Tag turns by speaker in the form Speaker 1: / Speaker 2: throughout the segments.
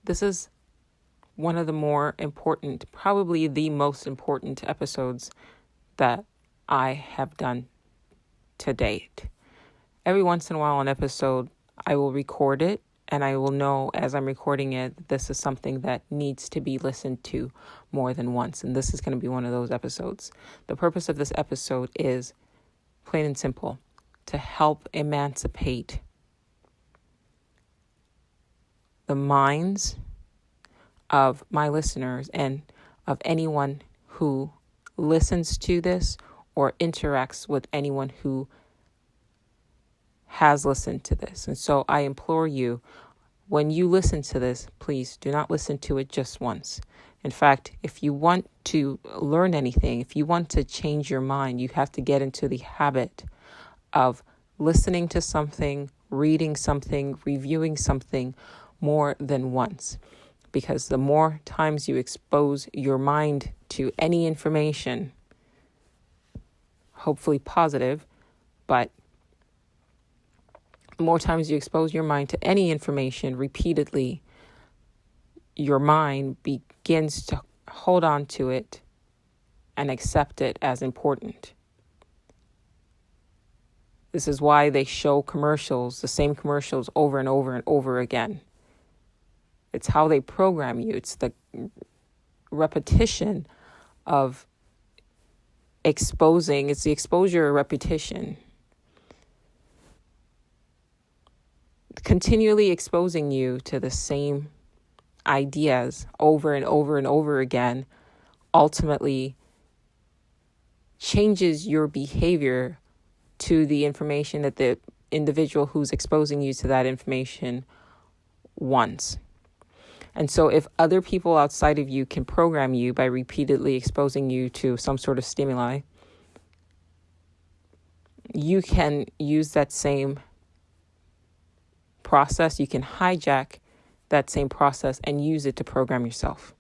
Speaker 1: This is one of the more important, probably the most important episodes that I have done to date. Every once in a while, an episode, I will record it and I will know as I'm recording it, this is something that needs to be listened to more than once. And this is going to be one of those episodes. The purpose of this episode is plain and simple, to help emancipate the minds of my listeners and of anyone who listens to this or interacts with anyone who has listened to this. And so I implore you, when you listen to this, please do not listen to it just once. In fact, if you want to learn anything, if you want to change your mind, you have to get into the habit of listening to something, reading something, reviewing something more than once. Because the more times you expose your mind to any information, hopefully positive, but the more times you expose your mind to any information repeatedly, your mind begins to hold on to it and accept it as important. This is why they show commercials, the same commercials over and over and over again. It's how they program you. It's the repetition of exposing. It's the exposure of repetition. Continually exposing you to the same ideas over and over and over again ultimately changes your behavior to the information that the individual who's exposing you to that information wants. And so if other people outside of you can program you by repeatedly exposing you to some sort of stimuli, you can use that same process. You can hijack that same process and use it to program yourself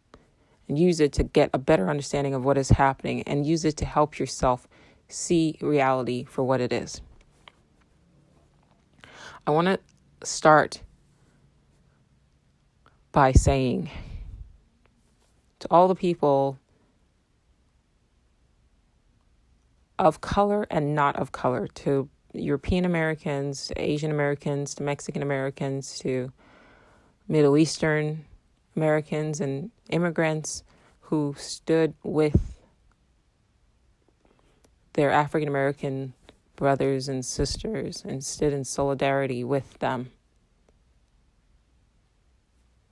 Speaker 1: and use it to get a better understanding of what is happening and use it to help yourself see reality for what it is. I want to start by saying to all the people of color and not of color, to European Americans, to Asian Americans, to Mexican Americans, to Middle Eastern Americans and immigrants who stood with their African American brothers and sisters and stood in solidarity with them.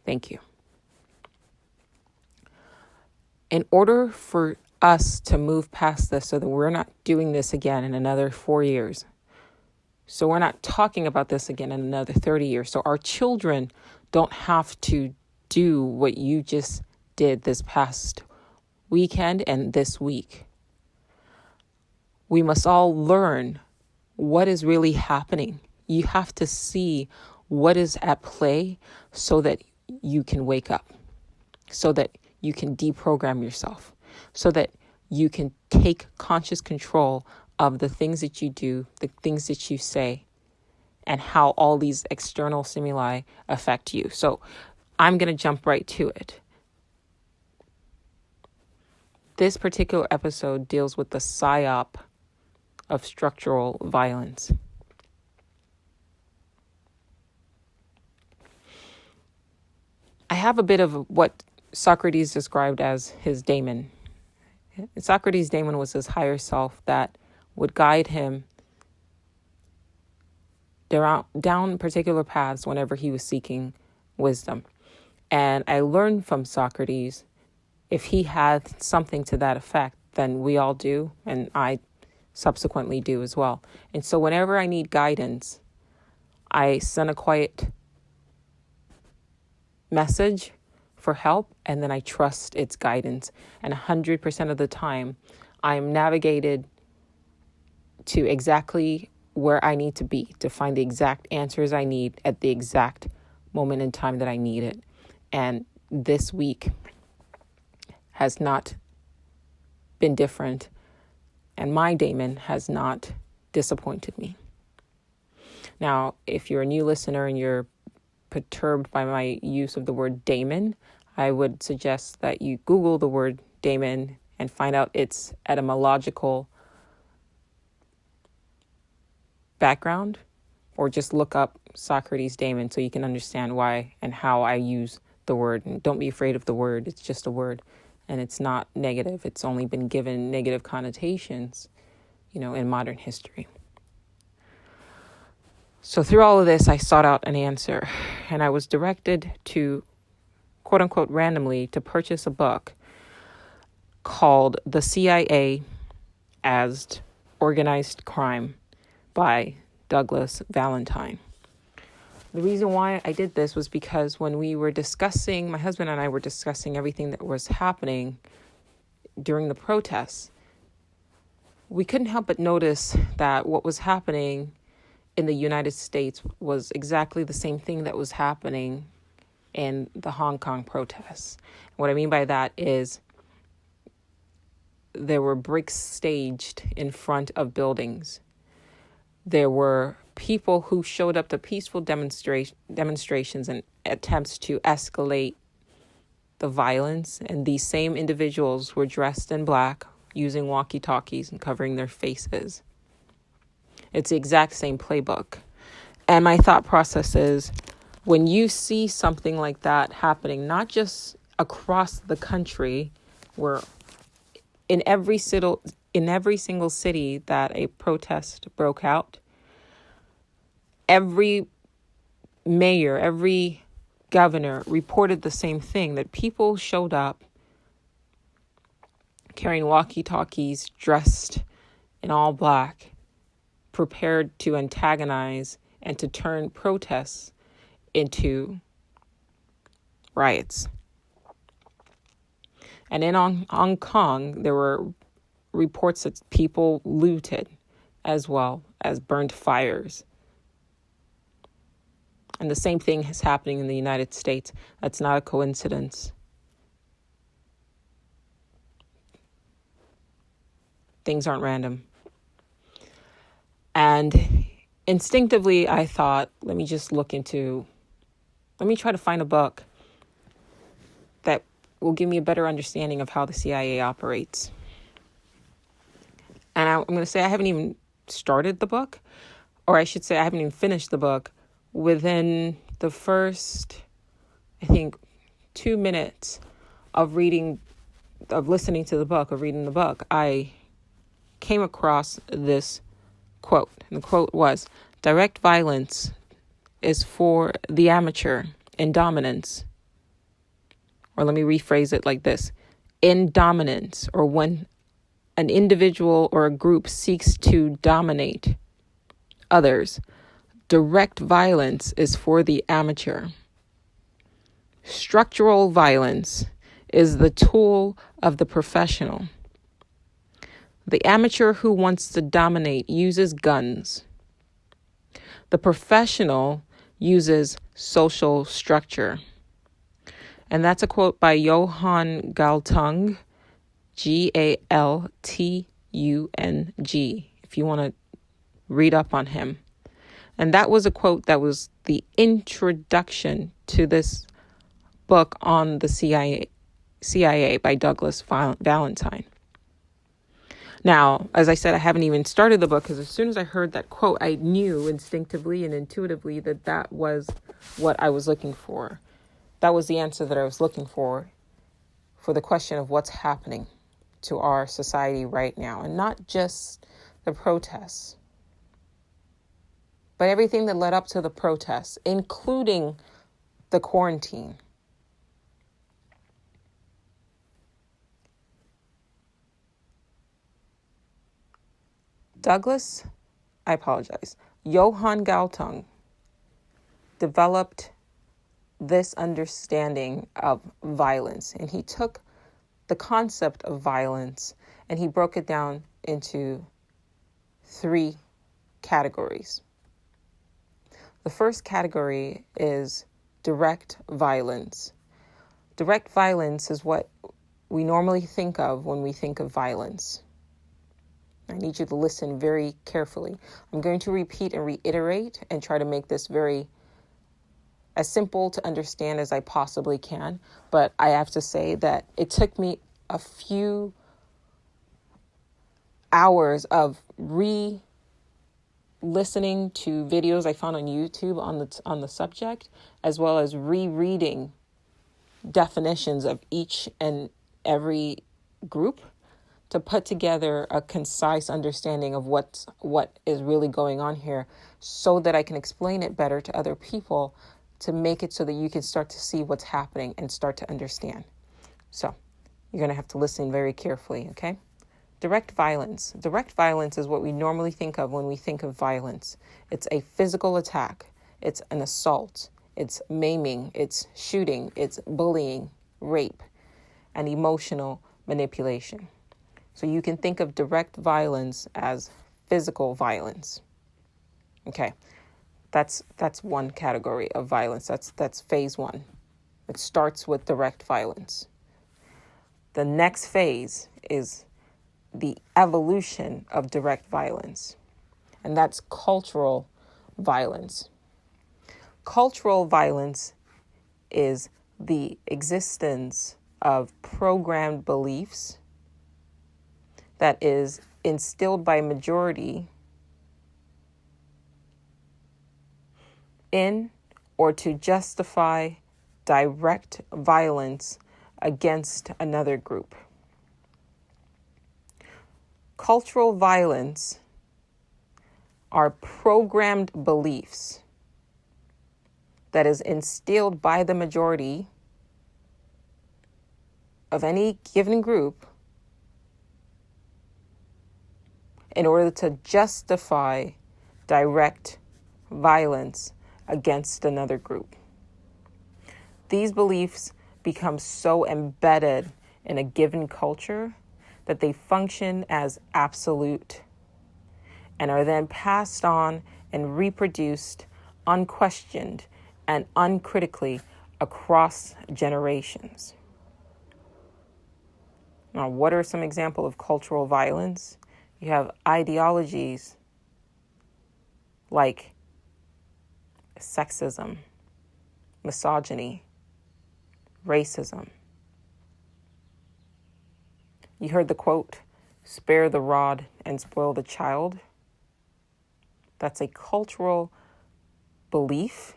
Speaker 1: Thank you. In order for us to move past this so that we're not doing this again in another 4 years, so we're not talking about this again in another 30 years, so our children don't have to do what you just did this past weekend and this week, we must all learn what is really happening. You have to see what is at play so that you can wake up, so that you can deprogram yourself, so that you can take conscious control of the things that you do, the things that you say, and how all these external stimuli affect you. So I'm going to jump right to it. This particular episode deals with the PSYOP of structural violence. I have a bit of what Socrates described as his daemon. Socrates' daemon was his higher self that would guide him down particular paths whenever he was seeking wisdom. And I learned from Socrates, if he had something to that effect, then we all do, and I subsequently do as well. And so whenever I need guidance, I send a quiet message for help, and then I trust its guidance. And 100% of the time, I'm navigated to exactly where I need to be to find the exact answers I need at the exact moment in time that I need it. And this week has not been different, and my daemon has not disappointed me. Now, if you're a new listener and you're perturbed by my use of the word daemon, I would suggest that you Google the word daemon and find out its etymological background, or just look up Socrates daemon so you can understand why and how I use the word. And don't be afraid of the word. It's just a word, and it's not negative. It's only been given negative connotations, in modern history. So through all of this, I sought out an answer, and I was directed to, quote unquote, randomly to purchase a book called The CIA as Organized Crime by Douglas Valentine. The reason why I did this was because when we were discussing, my husband and I were discussing everything that was happening during the protests, we couldn't help but notice that what was happening in the United States was exactly the same thing that was happening in the Hong Kong protests. What I mean by that is there were bricks staged in front of buildings. There were people who showed up to peaceful demonstrations and attempts to escalate the violence, and these same individuals were dressed in black, using walkie-talkies and covering their faces. It's the exact same playbook. And my thought process is, when you see something like that happening, not just across the country, where in every single city that a protest broke out, every mayor, every governor reported the same thing, that people showed up carrying walkie-talkies, dressed in all black, prepared to antagonize and to turn protests into riots. And in Hong Kong, there were reports that people looted as well as burned fires. And the same thing is happening in the United States. That's not a coincidence. Things aren't random. And instinctively, I thought, let me try to find a book that will give me a better understanding of how the CIA operates. And I'm going to say I haven't even started the book, or I should say I haven't even finished the book. Within the first, 2 minutes of reading the book, I came across this quote. And the quote was, "Direct violence is for the amateur in dominance." Or let me rephrase it like this: in dominance, or when an individual or a group seeks to dominate others. Direct violence is for the amateur. Structural violence is the tool of the professional. The amateur who wants to dominate uses guns. The professional uses social structure. And that's a quote by Johann Galtung, Galtung, if you want to read up on him. And that was a quote that was the introduction to this book on the CIA by Douglas Valentine. Now, as I said, I haven't even started the book, because as soon as I heard that quote, I knew instinctively and intuitively that was what I was looking for. That was the answer that I was looking for the question of what's happening to our society right now. And not just the protests, but everything that led up to the protests, including the quarantine. Johann Galtung developed this understanding of violence, and he took the concept of violence and he broke it down into 3 categories. The first category is direct violence. Direct violence is what we normally think of when we think of violence. I need you to listen very carefully. I'm going to repeat and reiterate and try to make this very as simple to understand as I possibly can. But I have to say that it took me a few hours of listening to videos I found on YouTube on the subject, as well as rereading definitions of each and every group to put together a concise understanding of what is really going on here, so that I can explain it better to other people, to make it so that you can start to see what's happening and start to understand. So you're going to have to listen very carefully, okay? Direct violence. Direct violence is what we normally think of when we think of violence. It's a physical attack. It's an assault. It's maiming. It's shooting. It's bullying, rape, and emotional manipulation. So you can think of direct violence as physical violence. Okay, that's one category of violence. That's phase one. It starts with direct violence. The next phase is the evolution of direct violence, and that's cultural violence. Cultural violence is the existence of programmed beliefs that is instilled by majority in or to justify direct violence against another group. Cultural violence are programmed beliefs that is instilled by the majority of any given group in order to justify direct violence against another group. These beliefs become so embedded in a given culture that they function as absolute and are then passed on and reproduced unquestioned and uncritically across generations. Now, what are some examples of cultural violence? You have ideologies like sexism, misogyny, racism. You heard the quote, "Spare the rod and spoil the child." That's a cultural belief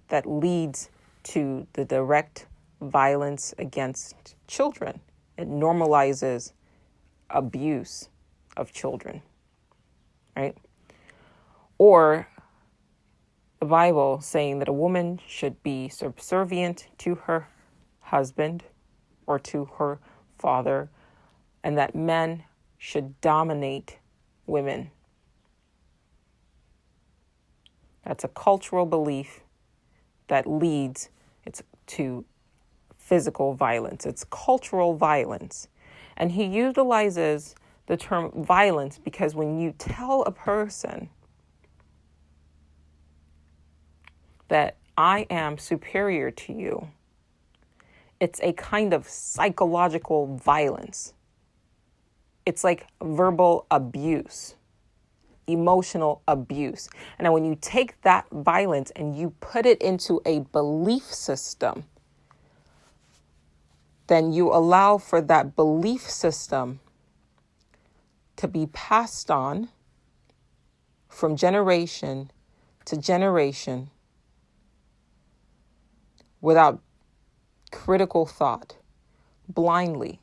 Speaker 1: that leads to the direct violence against children. It normalizes abuse of children, right? Or the Bible saying that a woman should be subservient to her husband or to her father, and that men should dominate women. That's a cultural belief that leads to physical violence. It's cultural violence. And he utilizes the term violence because when you tell a person that I am superior to you, it's a kind of psychological violence. It's like verbal abuse, emotional abuse. And now when you take that violence and you put it into a belief system, then you allow for that belief system to be passed on from generation to generation without critical thought, blindly.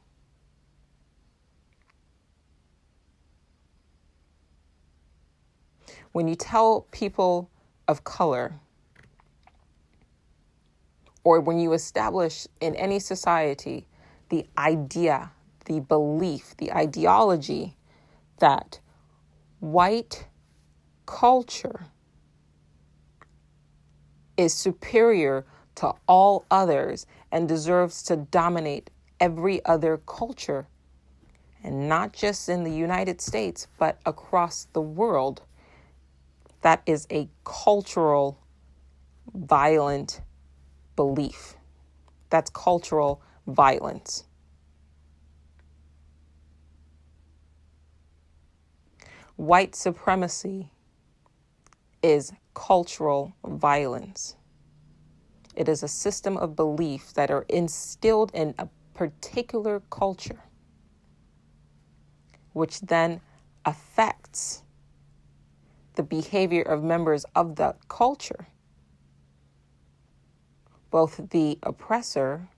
Speaker 1: When you tell people of color, or when you establish in any society the idea, the belief, the ideology that white culture is superior to all others and deserves to dominate every other culture, and not just in the United States, but across the world, that is a cultural, violent belief. That's cultural violence. White supremacy is cultural violence. It is a system of beliefs that are instilled in a particular culture, which then affects the behavior of members of that culture. Both the oppressor,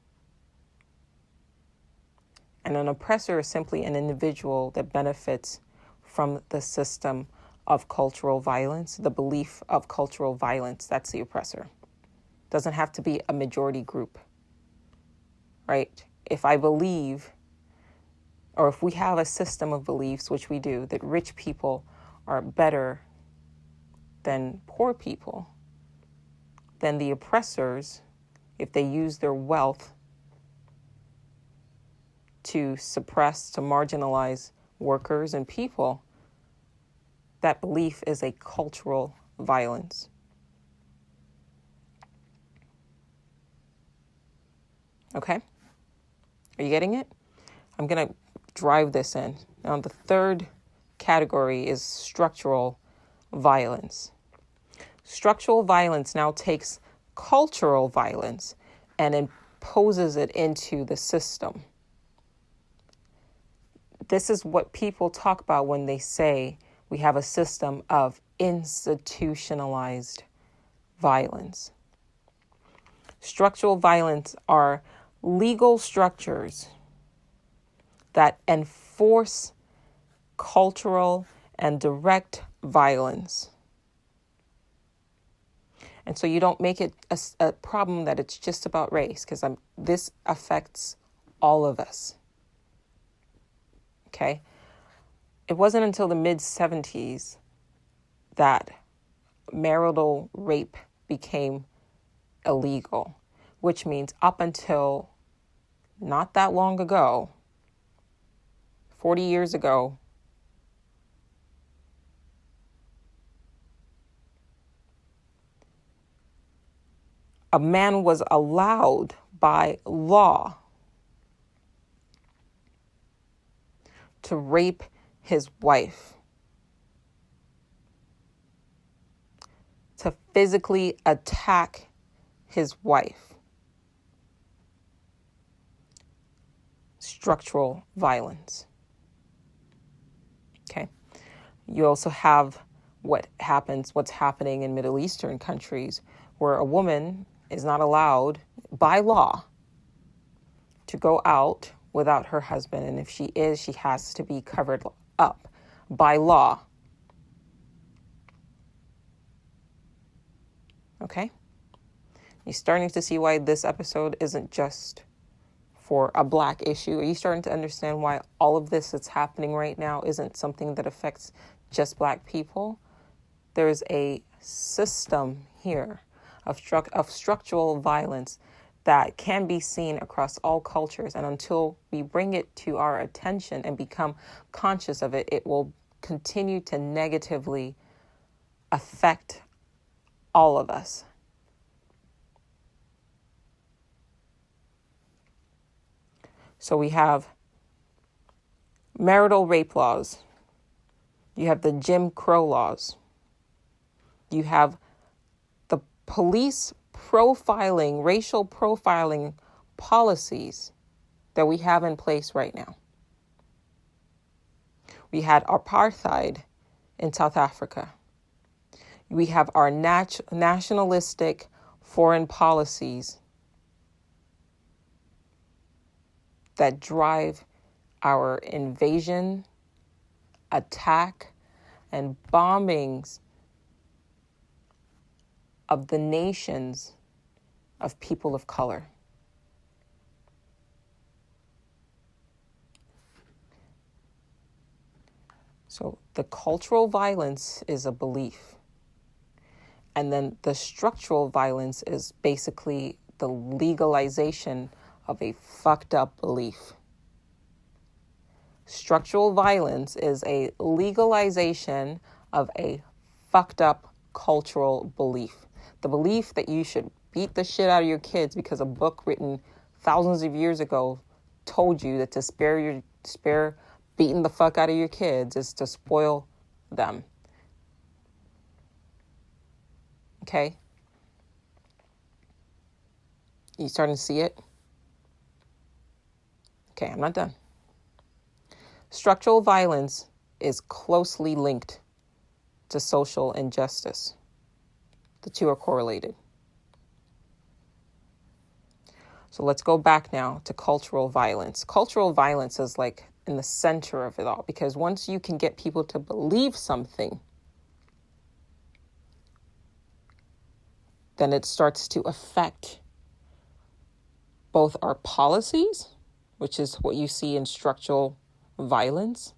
Speaker 1: and an oppressor is simply an individual that benefits from the system of cultural violence, the belief of cultural violence. That's the oppressor. Doesn't have to be a majority group, right? If I believe, or if we have a system of beliefs, which we do, that rich people are better than poor people, then the oppressors, if they use their wealth to suppress, to marginalize workers and people, that belief is a cultural violence. Okay? Are you getting it? I'm going to drive this in. Now, the third category is structural violence. Structural violence now takes cultural violence and imposes it into the system. This is what people talk about when they say we have a system of institutionalized violence. Structural violence are legal structures that enforce cultural and direct violence. And so you don't make it a problem that it's just about race, because this affects all of us. Okay? It wasn't until the mid-70s that marital rape became illegal, which means up until not that long ago, 40 years ago, a man was allowed by law to rape his wife, to physically attack his wife. Structural violence. Okay. You also have what's happening in Middle Eastern countries, where a woman is not allowed by law to go out without her husband. And if she is, she has to be covered up by law. Okay? You're starting to see why this episode isn't just for a Black issue. Are you starting to understand why all of this that's happening right now isn't something that affects just Black people? There's a system here of structural violence that can be seen across all cultures. And until we bring it to our attention and become conscious of it, it will continue to negatively affect all of us. So we have marital rape laws. You have the Jim Crow laws. You have the police profiling, racial profiling policies that we have in place right now. We had apartheid in South Africa. We have our nationalistic foreign policies that drive our invasion, attack, and bombings of the nations of people of color. So the cultural violence is a belief. And then the structural violence is basically the legalization of a fucked up belief. Structural violence is a legalization of a fucked up cultural belief. The belief that you should beat the shit out of your kids because a book written thousands of years ago told you that to spare beating the fuck out of your kids is to spoil them. Okay? You starting to see it? Okay, I'm not done. Structural violence is closely linked to social injustice. The two are correlated. So let's go back now to cultural violence. Cultural violence is like in the center of it all, because once you can get people to believe something, then it starts to affect both our policies, which is what you see in structural violence,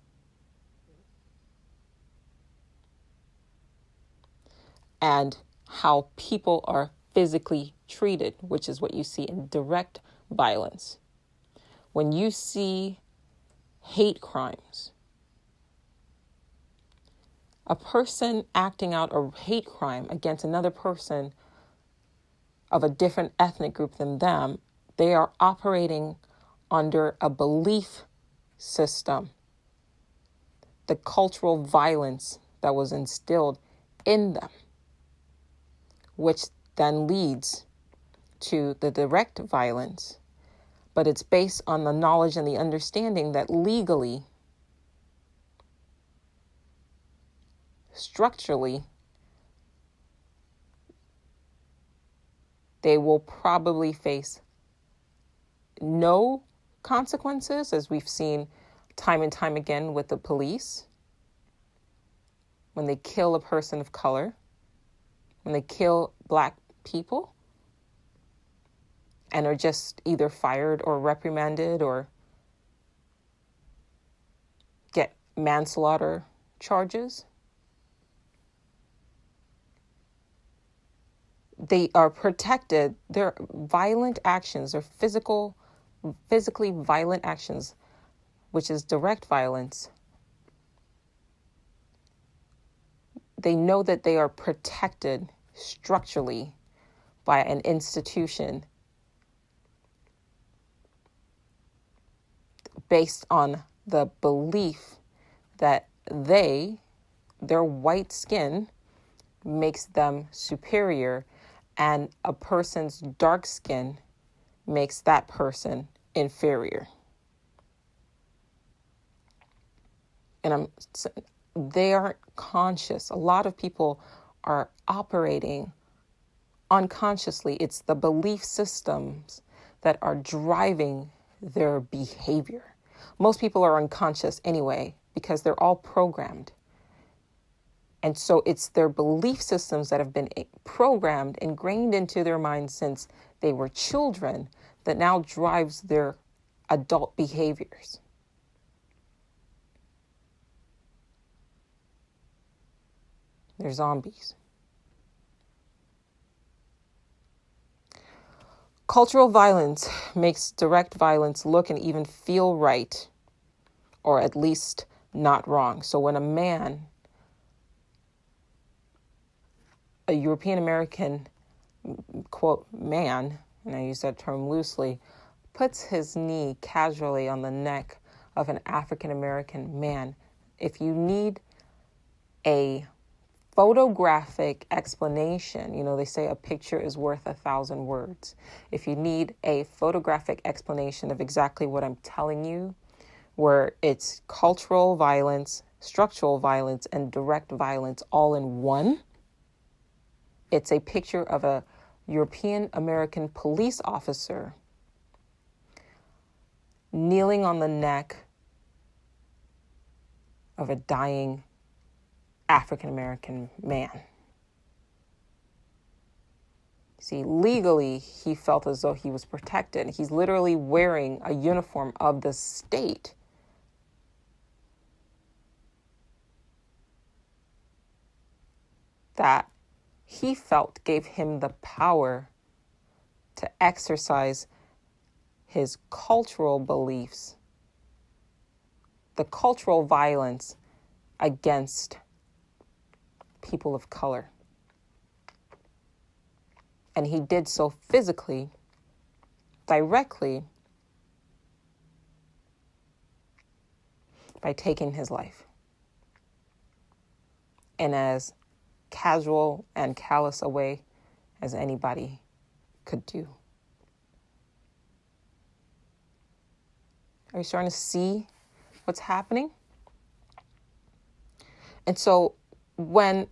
Speaker 1: and how people are physically treated, which is what you see in direct violence. When you see hate crimes, a person acting out a hate crime against another person of a different ethnic group than them, they are operating under a belief system, the cultural violence that was instilled in them, which then leads to the direct violence. But it's based on the knowledge and the understanding that legally, structurally, they will probably face no consequences, as we've seen time and time again with the police, when they kill a person of color, when they kill Black people, and are just either fired or reprimanded or get manslaughter charges. They are protected. Their violent actions, their physically violent actions, which is direct violence, they know that they are protected structurally by an institution based on the belief that their white skin makes them superior, and a person's dark skin makes that person inferior. And they aren't conscious. A lot of people are operating unconsciously. It's the belief systems that are driving their behavior. Most people are unconscious anyway, because they're all programmed. And so it's their belief systems that have been programmed, ingrained into their minds since they were children, that now drives their adult behaviors. They're zombies. Cultural violence makes direct violence look and even feel right, or at least not wrong. So when a European American, quote, man, and I use that term loosely, puts his knee casually on the neck of an African American man, if you need a photographic explanation, they say a picture is worth 1,000 words. If you need a photographic explanation of exactly what I'm telling you, where it's cultural violence, structural violence, and direct violence all in one, it's a picture of a European American police officer kneeling on the neck of a dying African American man. See, legally, he felt as though he was protected. He's literally wearing a uniform of the state. That he felt gave him the power to exercise his cultural beliefs, the cultural violence against people of color. And he did so physically, directly, by taking his life. And as casual and callous a way as anybody could do. Are you starting to see what's happening? And so when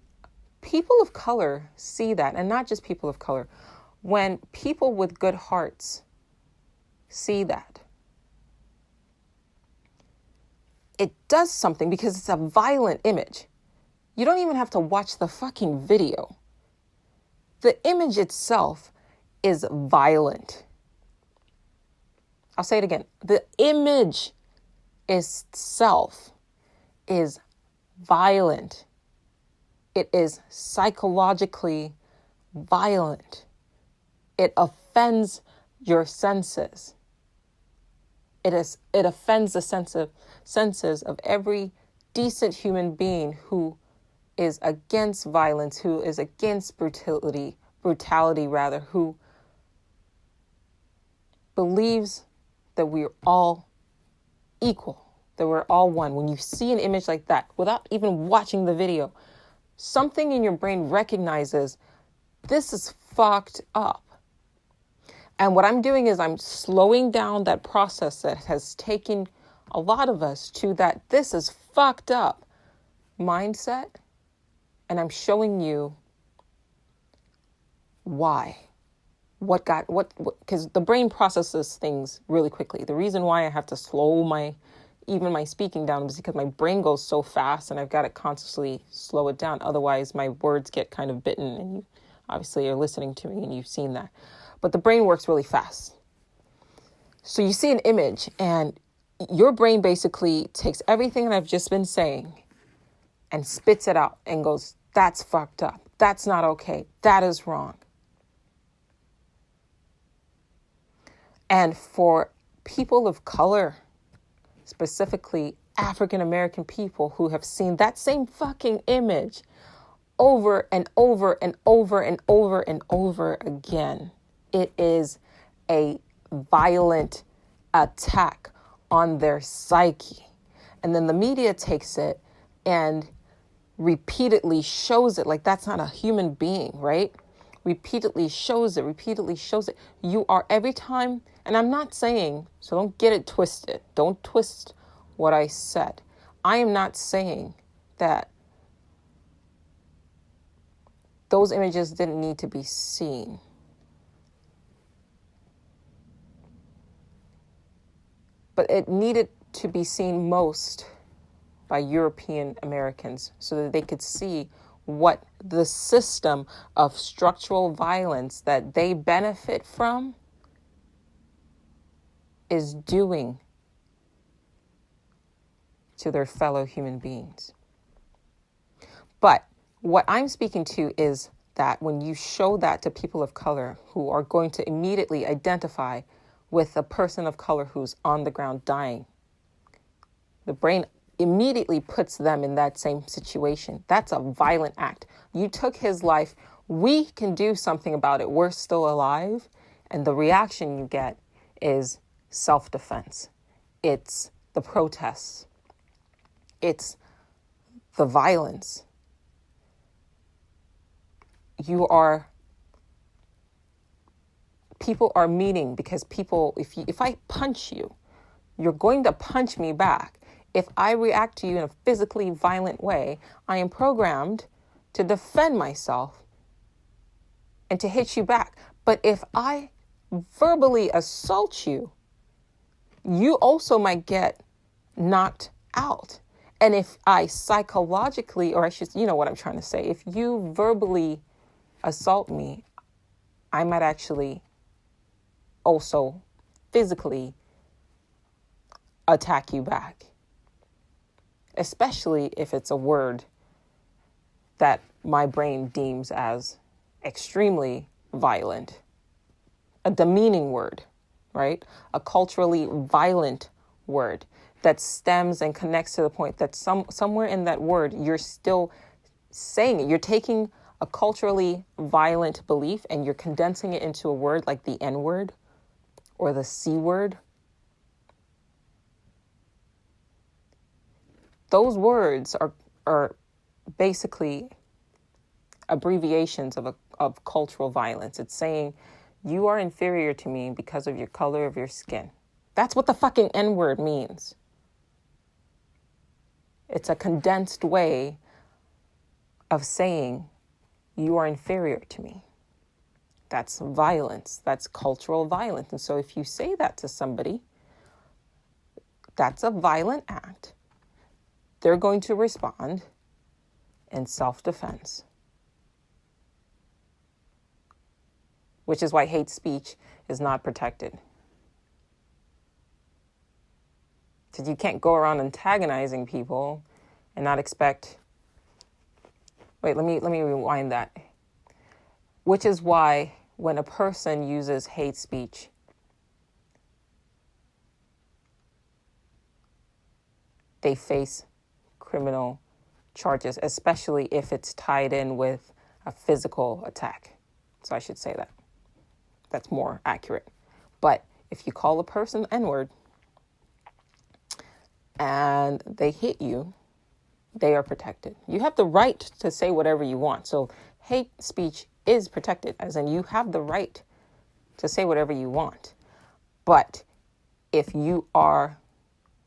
Speaker 1: people of color see that, and not just people of color, when people with good hearts see that, it does something because it's a violent image. You don't even have to watch the fucking video. The image itself is violent. I'll say it again. The image itself is violent. It is psychologically violent. It offends your senses. It offends the senses of every decent human being who is against violence, who is against brutality, who believes that we're all equal, that we're all one. When you see an image like that, without even watching the video, something in your brain recognizes this is fucked up. And what I'm doing is I'm slowing down that process that has taken a lot of us to that this is fucked up mindset. And I'm showing you why. Because the brain processes things really quickly. The reason why I have to slow my speaking down is because my brain goes so fast and I've got to consciously slow it down. Otherwise, my words get kind of bitten, and you obviously are listening to me and you've seen that. But the brain works really fast. So you see an image and your brain basically takes everything that I've just been saying and spits it out and goes, that's fucked up. That's not okay. That is wrong. And for people of color, specifically African American people who have seen that same fucking image over and over and over and over and over again, it is a violent attack on their psyche. And then the media takes it and repeatedly shows it like that's not a human being, right? Repeatedly shows it. You are every time, and I'm not saying, so don't get it twisted. Don't twist what I said. I am not saying that those images didn't need to be seen. But it needed to be seen most by European Americans so that they could see what the system of structural violence that they benefit from is doing to their fellow human beings. But what I'm speaking to is that when you show that to people of color who are going to immediately identify with a person of color who's on the ground dying, the brain immediately puts them in that same situation. That's a violent act. You took his life. We can do something about it. We're still alive. And the reaction you get is self-defense. It's the protests. It's the violence. People are meeting because if I punch you, you're going to punch me back. If I react to you in a physically violent way, I am programmed to defend myself and to hit you back. But if I verbally assault you, you also might get knocked out. And if I psychologically, or I should, you know what I'm trying to say, if you verbally assault me, I might actually also physically attack you back. Especially if it's a word that my brain deems as extremely violent, a demeaning word, right? A culturally violent word that stems and connects to the point that somewhere in that word, you're still saying it. You're taking a culturally violent belief and you're condensing it into a word like the N word or the C word. Those words are basically abbreviations of cultural violence. It's saying you are inferior to me because of your color of your skin. That's what the fucking N-word means. It's a condensed way of saying you are inferior to me. That's violence. That's cultural violence. And so if you say that to somebody, that's a violent act. They're going to respond in self-defense. Which is why hate speech is not protected. Because you can't go around antagonizing people and not expect... Wait, let me rewind that. Which is why when a person uses hate speech, they face criminal charges, especially if it's tied in with a physical attack. So I should say that. That's more accurate. But if you call a person N-word and they hit you, they are protected. You have the right to say whatever you want. So hate speech is protected, as in you have the right to say whatever you want. But if your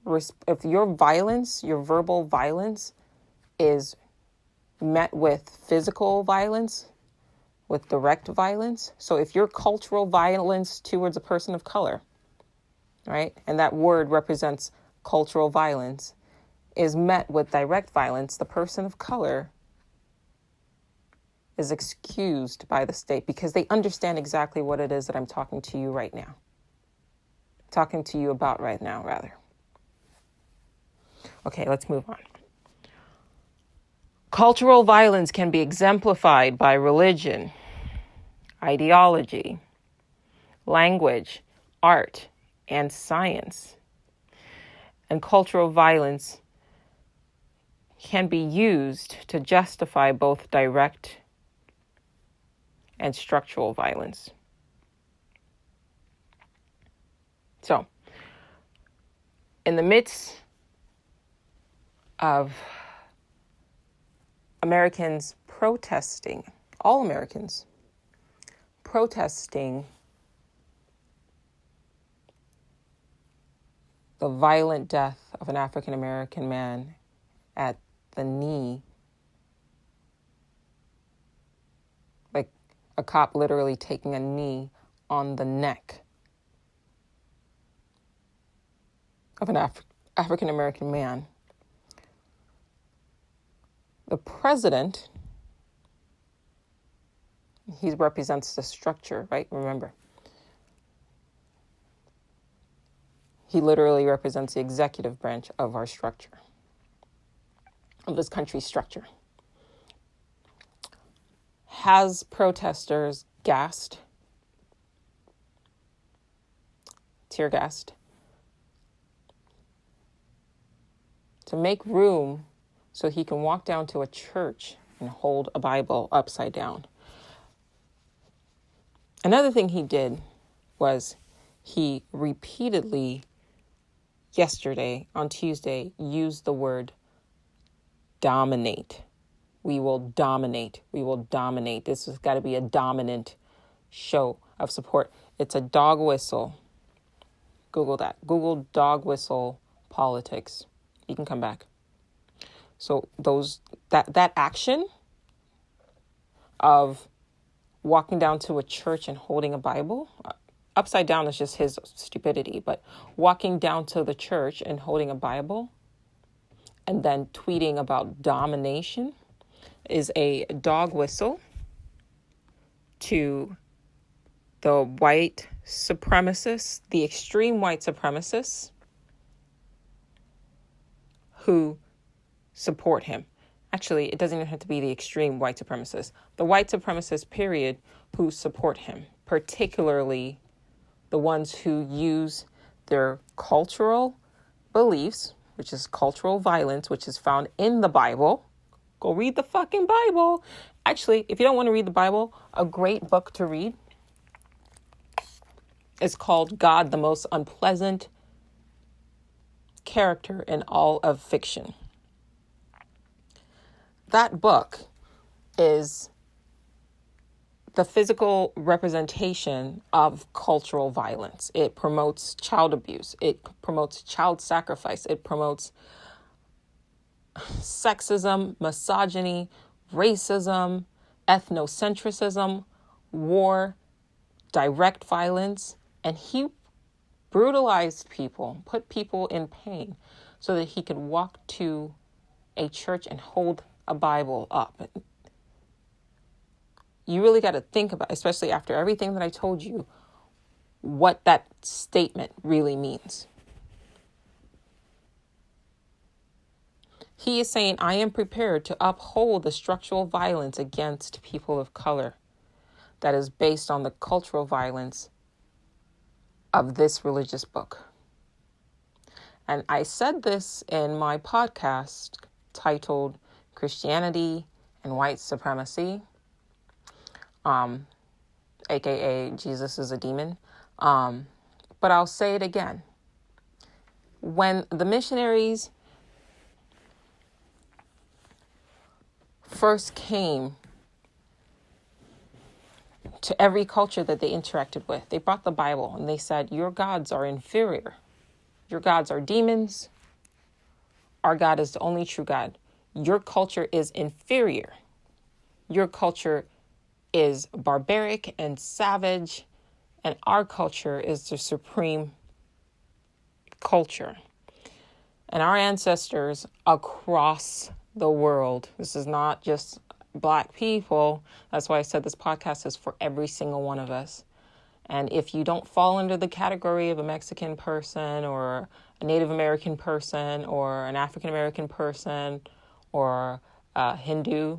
Speaker 1: violence, your verbal violence is met with physical violence, with direct violence. So if your cultural violence towards a person of color, right, and that word represents cultural violence, is met with direct violence, the person of color is excused by the state because they understand exactly what it is that I'm talking to you right now. Talking to you about right now, rather. Okay, let's move on. Cultural violence can be exemplified by religion, ideology, language, art, and science. And cultural violence can be used to justify both direct and structural violence. So, in the midst of Americans protesting, all Americans protesting the violent death of an African American man at the knee, like a cop literally taking a knee on the neck of an African American man. The president, he represents the structure, right? Remember, he literally represents the executive branch of our structure, of this country's structure. Has protesters gassed, tear gassed, to make room so he can walk down to a church and hold a Bible upside down. Another thing he did was he repeatedly yesterday, on Tuesday, used the word dominate. We will dominate. We will dominate. This has got to be a dominant show of support. It's a dog whistle. Google that. Google dog whistle politics. You can come back. So that action of walking down to a church and holding a Bible, upside down is just his stupidity, but walking down to the church and holding a Bible and then tweeting about domination is a dog whistle to the white supremacists, the extreme white supremacists who support him. Actually, it doesn't even have to be the extreme white supremacists. The white supremacists, period, who support him, particularly the ones who use their cultural beliefs, which is cultural violence, which is found in the Bible. Go read the fucking Bible. Actually, if you don't want to read the Bible, a great book to read is called God, the Most Unpleasant Character in All of Fiction. That book is the physical representation of cultural violence. It promotes child abuse. It promotes child sacrifice. It promotes sexism, misogyny, racism, ethnocentrism, war, direct violence. And he brutalized people, put people in pain so that he could walk to a church and hold a Bible up. You really got to think about, especially after everything that I told you, what that statement really means. He is saying, I am prepared to uphold the structural violence against people of color that is based on the cultural violence of this religious book. And I said this in my podcast titled Christianity and White Supremacy, aka Jesus is a demon. But I'll say it again. When the missionaries first came to every culture that they interacted with, they brought the Bible and they said, your gods are inferior. Your gods are demons. Our God is the only true God. Your culture is inferior. Your culture is barbaric and savage, and our culture is the supreme culture. And our ancestors across the world, this is not just Black people. That's why I said this podcast is for every single one of us. And if you don't fall under the category of a Mexican person or a Native American person or an African American person or a Hindu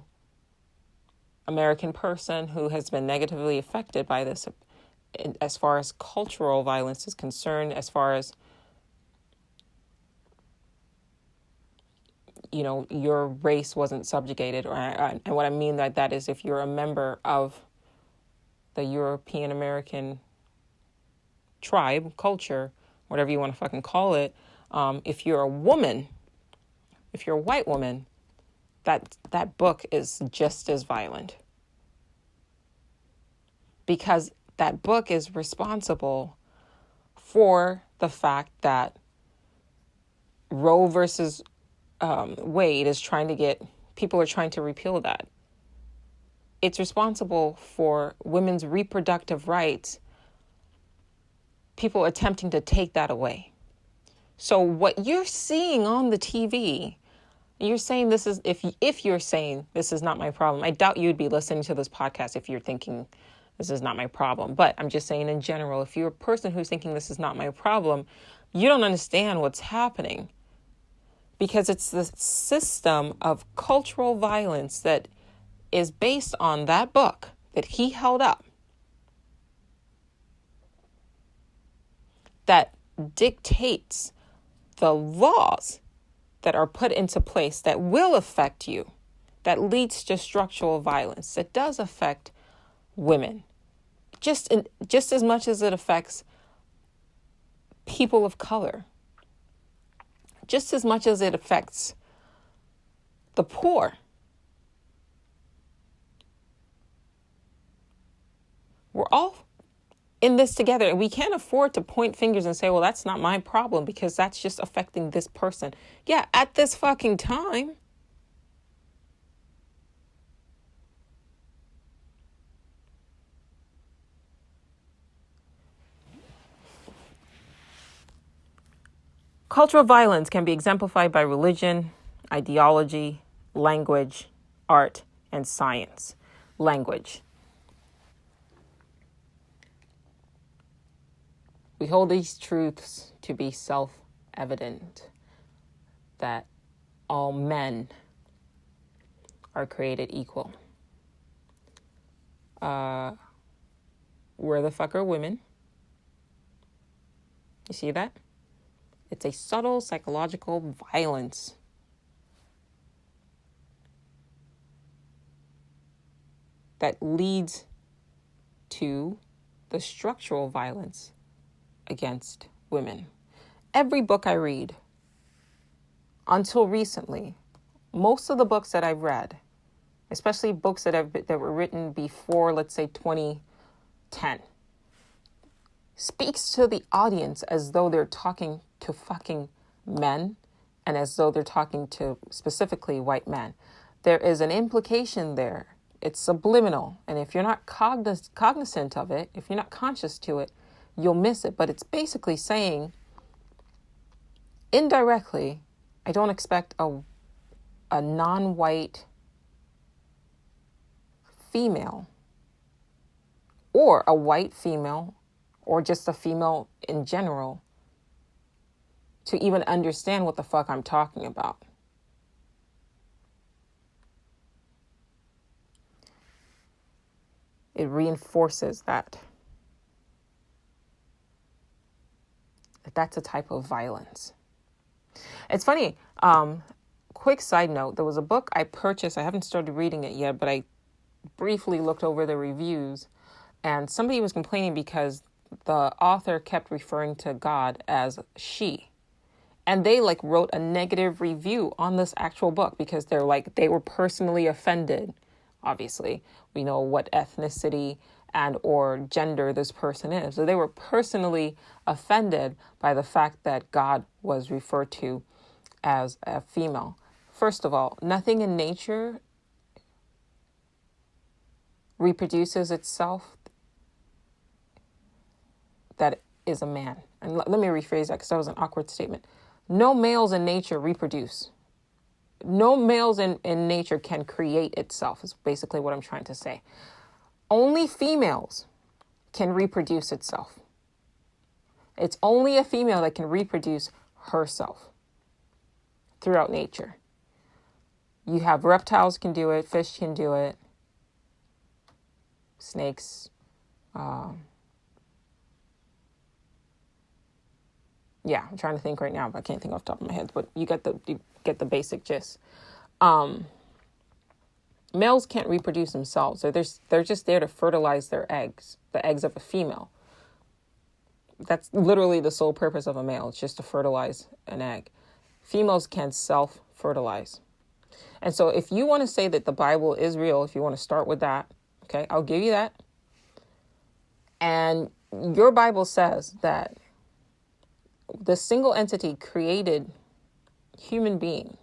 Speaker 1: American person who has been negatively affected by this, as far as cultural violence is concerned, as far as, you know, your race wasn't subjugated, and what I mean by that is if you're a member of the European American tribe, culture, whatever you want to fucking call it, if you're a woman, if you're a white woman, that book is just as violent. Because that book is responsible for the fact that Roe versus Wade is people are trying to repeal that. It's responsible for women's reproductive rights, people attempting to take that away. So what you're seeing on the TV, you're saying this is, if you're saying this is not my problem, I doubt you'd be listening to this podcast if you're thinking this is not my problem. But I'm just saying in general, if you're a person who's thinking this is not my problem, you don't understand what's happening. Because it's the system of cultural violence that is based on that book that he held up that dictates the laws that are put into place that will affect you, that leads to structural violence, that does affect women, just as much as it affects people of color, just as much as it affects the poor. We're all in this together, and we can't afford to point fingers and say, well, that's not my problem because that's just affecting this person. Yeah, at this fucking time. Cultural violence can be exemplified by religion, ideology, language, art, and science. Language. We hold these truths to be self-evident, that all men are created equal. Where the fuck are women? You see that? It's a subtle psychological violence that leads to the structural violence against women. Every book I read, until recently, most of the books that I've read, especially books that were written before, let's say, 2010, speaks to the audience as though they're talking to fucking men and as though they're talking to specifically white men. There is an implication there. It's subliminal. And if you're not cognizant of it, if you're not conscious to it, you'll miss it. But it's basically saying, indirectly, I don't expect a non-white female or a white female or just a female in general to even understand what the fuck I'm talking about. It reinforces that that's a type of violence. It's funny. Quick side note, there was a book I purchased. I haven't started reading it yet, but I briefly looked over the reviews, and somebody was complaining because the author kept referring to God as she. And they wrote a negative review on this actual book because they were personally offended. Obviously, we know what ethnicity and or gender this person is. So they were personally offended by the fact that God was referred to as a female. First of all, nothing in nature reproduces itself that is a man. And let me rephrase that because that was an awkward statement. No males in nature reproduce. No males in nature can create itself, is basically what I'm trying to say. Only females can reproduce itself. It's only a female that can reproduce herself throughout nature. You have reptiles can do it, fish can do it, snakes, yeah, I'm trying to think right now, but I can't think off the top of my head. But you get the basic gist. Males can't reproduce themselves. They're just there to fertilize their eggs, the eggs of a female. That's literally the sole purpose of a male. It's just to fertilize an egg. Females can self-fertilize. And so if you want to say that the Bible is real, if you want to start with that, okay, I'll give you that. And your Bible says that the single entity created human being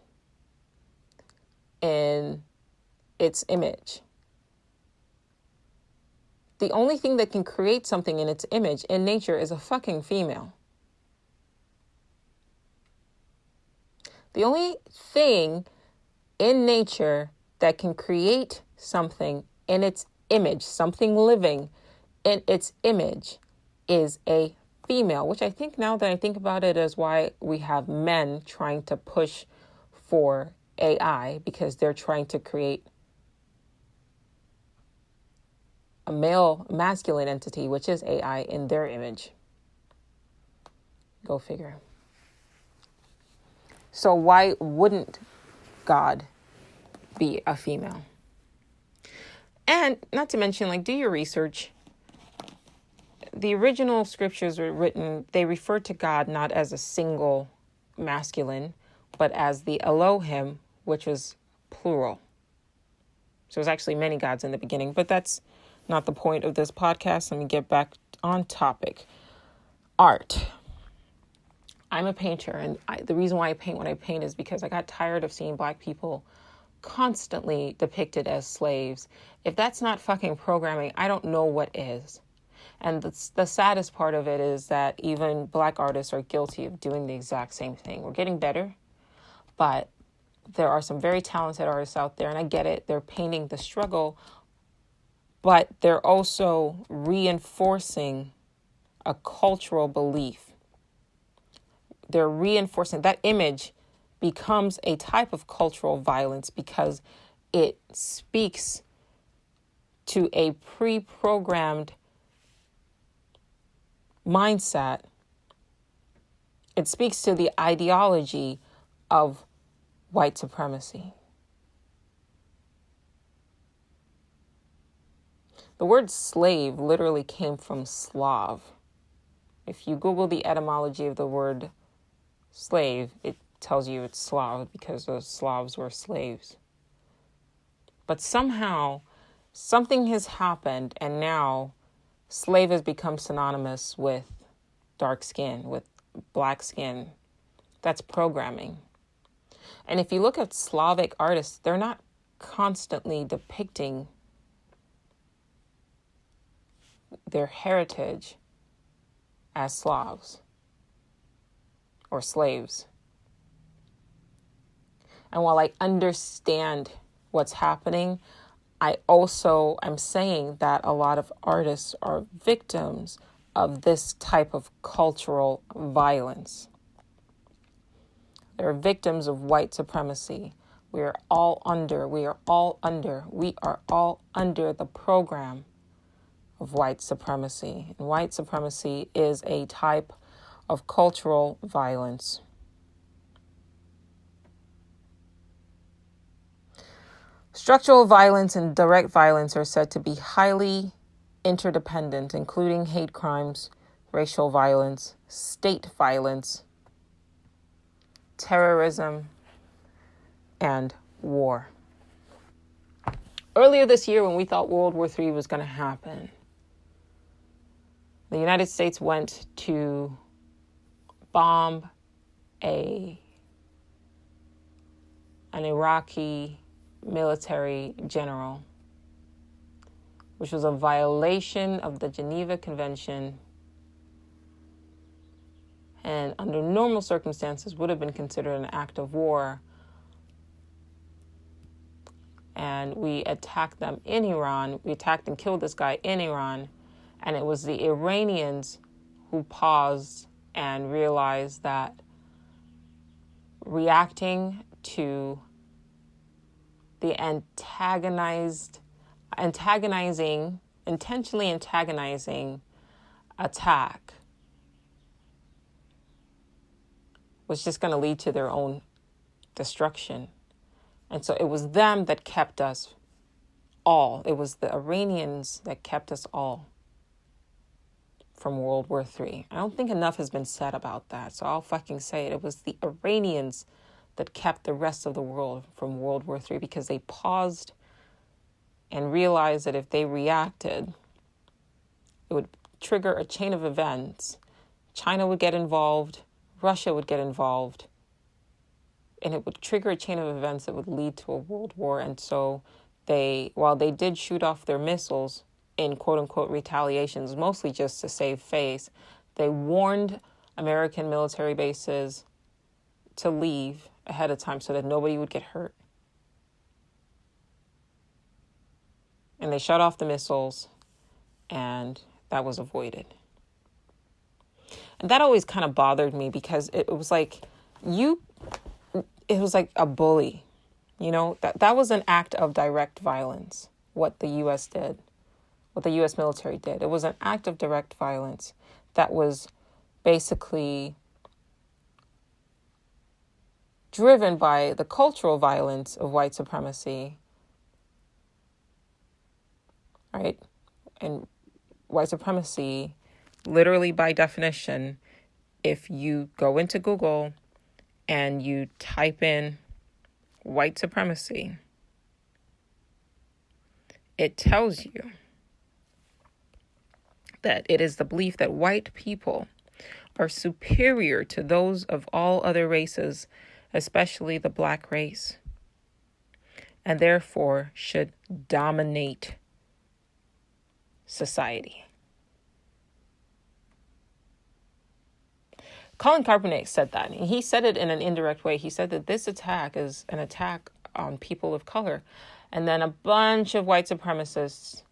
Speaker 1: in its image. The only thing that can create something in its image in nature is a fucking female. The only thing in nature that can create something in its image, something living in its image, is a female, which I think now that I think about it is why we have men trying to push for AI, because they're trying to create a male masculine entity, which is AI, in their image. Go figure. So why wouldn't God be a female? And not to mention, do your research. The original scriptures were written, they refer to God not as a single masculine, but as the Elohim, which was plural. So there's actually many gods in the beginning, but that's not the point of this podcast. Let me get back on topic. Art. I'm a painter, and the reason why I paint what I paint is because I got tired of seeing Black people constantly depicted as slaves. If that's not fucking programming, I don't know what is. And the saddest part of it is that even Black artists are guilty of doing the exact same thing. We're getting better, but there are some very talented artists out there, and I get it. They're painting the struggle, but they're also reinforcing a cultural belief. They're reinforcing that image becomes a type of cultural violence because it speaks to a pre-programmed mindset. It speaks to the ideology of white supremacy. The word slave literally came from Slav. If you Google the etymology of the word slave, it tells you it's Slav because those Slavs were slaves. But somehow something has happened, and now slave has become synonymous with dark skin, with black skin. That's programming. And if you look at Slavic artists, they're not constantly depicting their heritage as Slavs or slaves. And while I understand what's happening, I'm saying that a lot of artists are victims of this type of cultural violence. They're victims of white supremacy. We are all under the program of white supremacy. And white supremacy is a type of cultural violence. Structural violence and direct violence are said to be highly interdependent, including hate crimes, racial violence, state violence, terrorism, and war. Earlier this year, when we thought World War III was going to happen, the United States went to bomb an Iraqi military general, which was a violation of the Geneva Convention, and under normal circumstances would have been considered an act of war. And we attacked them in Iran. We attacked and killed this guy in Iran. And it was the Iranians who paused and realized that reacting to the intentionally antagonizing attack was just going to lead to their own destruction. And so it was them that kept us all. It was the Iranians that kept us all from World War III. I don't think enough has been said about that, so I'll fucking say it. It was the Iranians that kept the rest of the world from World War III, because they paused and realized that if they reacted, it would trigger a chain of events. China would get involved, Russia would get involved, and it would trigger a chain of events that would lead to a world war. And so while they did shoot off their missiles in quote-unquote retaliations, mostly just to save face, they warned American military bases to leave ahead of time so that nobody would get hurt. And they shut off the missiles, and that was avoided. And that always kind of bothered me, because it was like a bully. You know, that was an act of direct violence, what the U.S. did, what the U.S. military did. It was an act of direct violence that was basically driven by the cultural violence of white supremacy, right? And white supremacy, literally by definition, if you go into Google and you type in white supremacy, it tells you that it is the belief that white people are superior to those of all other races, especially the black race, and therefore should dominate society. Colin Kaepernick said that, and he said it in an indirect way. He said that this attack is an attack on people of color. And then a bunch of white supremacists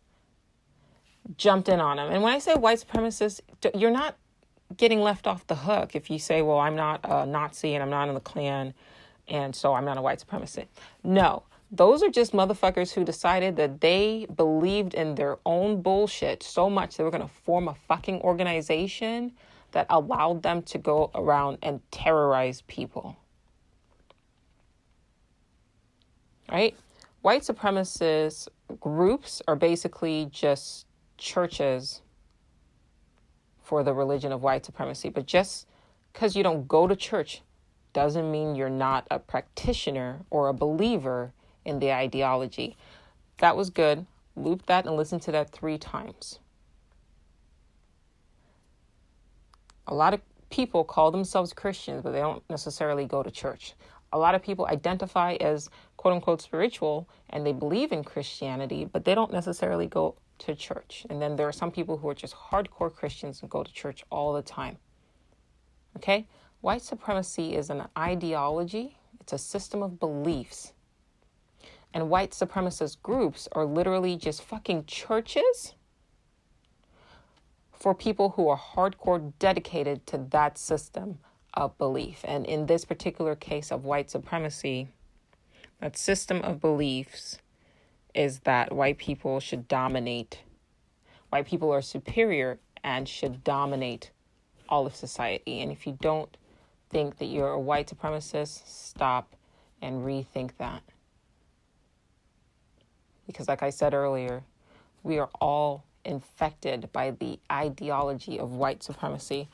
Speaker 1: jumped in on him. And when I say white supremacists, you're not getting left off the hook if you say, well, I'm not a Nazi and I'm not in the Klan, and so I'm not a white supremacist. No, those are just motherfuckers who decided that they believed in their own bullshit so much they were going to form a fucking organization that allowed them to go around and terrorize people. Right? White supremacist groups are basically just churches for the religion of white supremacy. But just because you don't go to church doesn't mean you're not a practitioner or a believer in the ideology. That was good. Loop that and listen to that 3 times. A lot of people call themselves Christians, but they don't necessarily go to church. A lot of people identify as quote unquote spiritual and they believe in Christianity, but they don't necessarily go to church. And then there are some people who are just hardcore Christians and go to church all the time. Okay? White supremacy is an ideology. It's a system of beliefs. And white supremacist groups are literally just fucking churches for people who are hardcore dedicated to that system of belief. And in this particular case of white supremacy, that system of beliefs is that white people should dominate. White people are superior and should dominate all of society. And if you don't think that you're a white supremacist, stop and rethink that. Because like I said earlier, we are all infected by the ideology of white supremacy.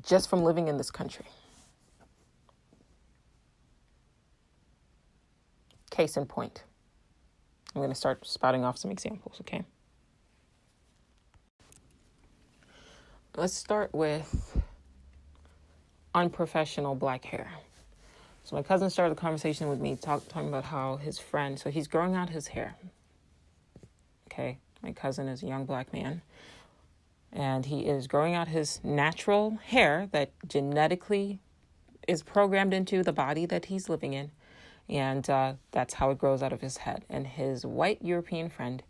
Speaker 1: Just from living in this country. Case in point. I'm going to start spouting off some examples, okay? Let's start with unprofessional black hair. So my cousin started a conversation with me talking about how his friend, so he's growing out his hair. Okay, my cousin is a young black man. And he is growing out his natural hair that genetically is programmed into the body that he's living in. And that's how it grows out of his head. And his white European friend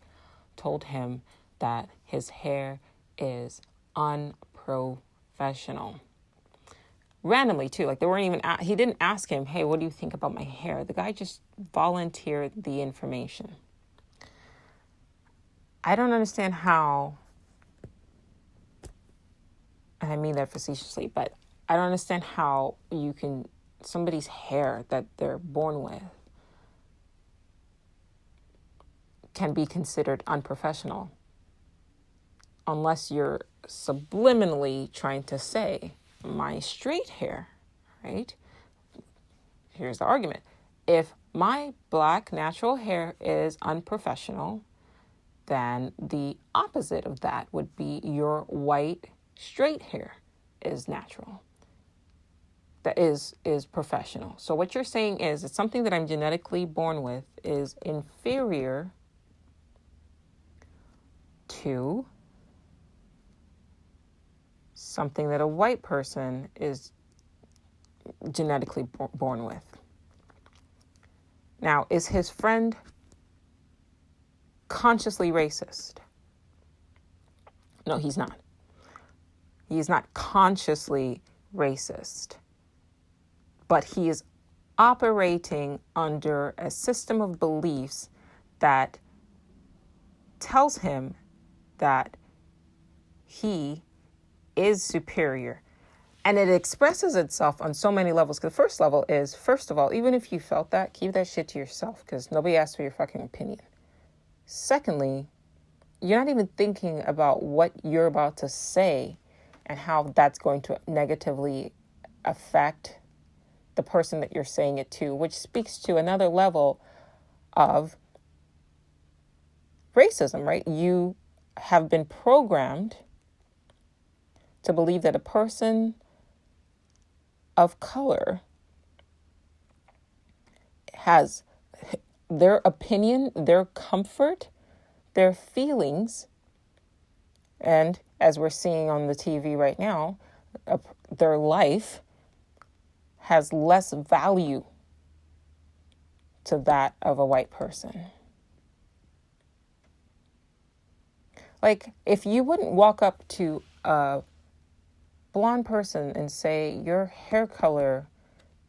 Speaker 1: told him that his hair is unprofessional. Randomly, too. Like, they weren't even, he didn't ask him, hey, what do you think about my hair? The guy just volunteered the information. I don't understand how, and I mean that facetiously, but I don't understand how you can, somebody's hair that they're born with can be considered unprofessional unless you're subliminally trying to say, my straight hair, right? Here's the argument. If my black natural hair is unprofessional, then the opposite of that would be your white straight hair is natural. That is professional. So what you're saying is it's something that I'm genetically born with is inferior to something that a white person is genetically born with. Now, is his friend consciously racist? No, he's not. He is not consciously racist, but he is operating under a system of beliefs that tells him that he is superior. And it expresses itself on so many levels. Because the first level is, first of all, even if you felt that, keep that shit to yourself because nobody asked for your fucking opinion. Secondly, you're not even thinking about what you're about to say and how that's going to negatively affect the person that you're saying it to, which speaks to another level of racism, right? You have been programmed to believe that a person of color has their opinion, their comfort, their feelings, and as we're seeing on the TV right now, their life has less value to that of a white person. Like, if you wouldn't walk up to a blonde person and say your hair color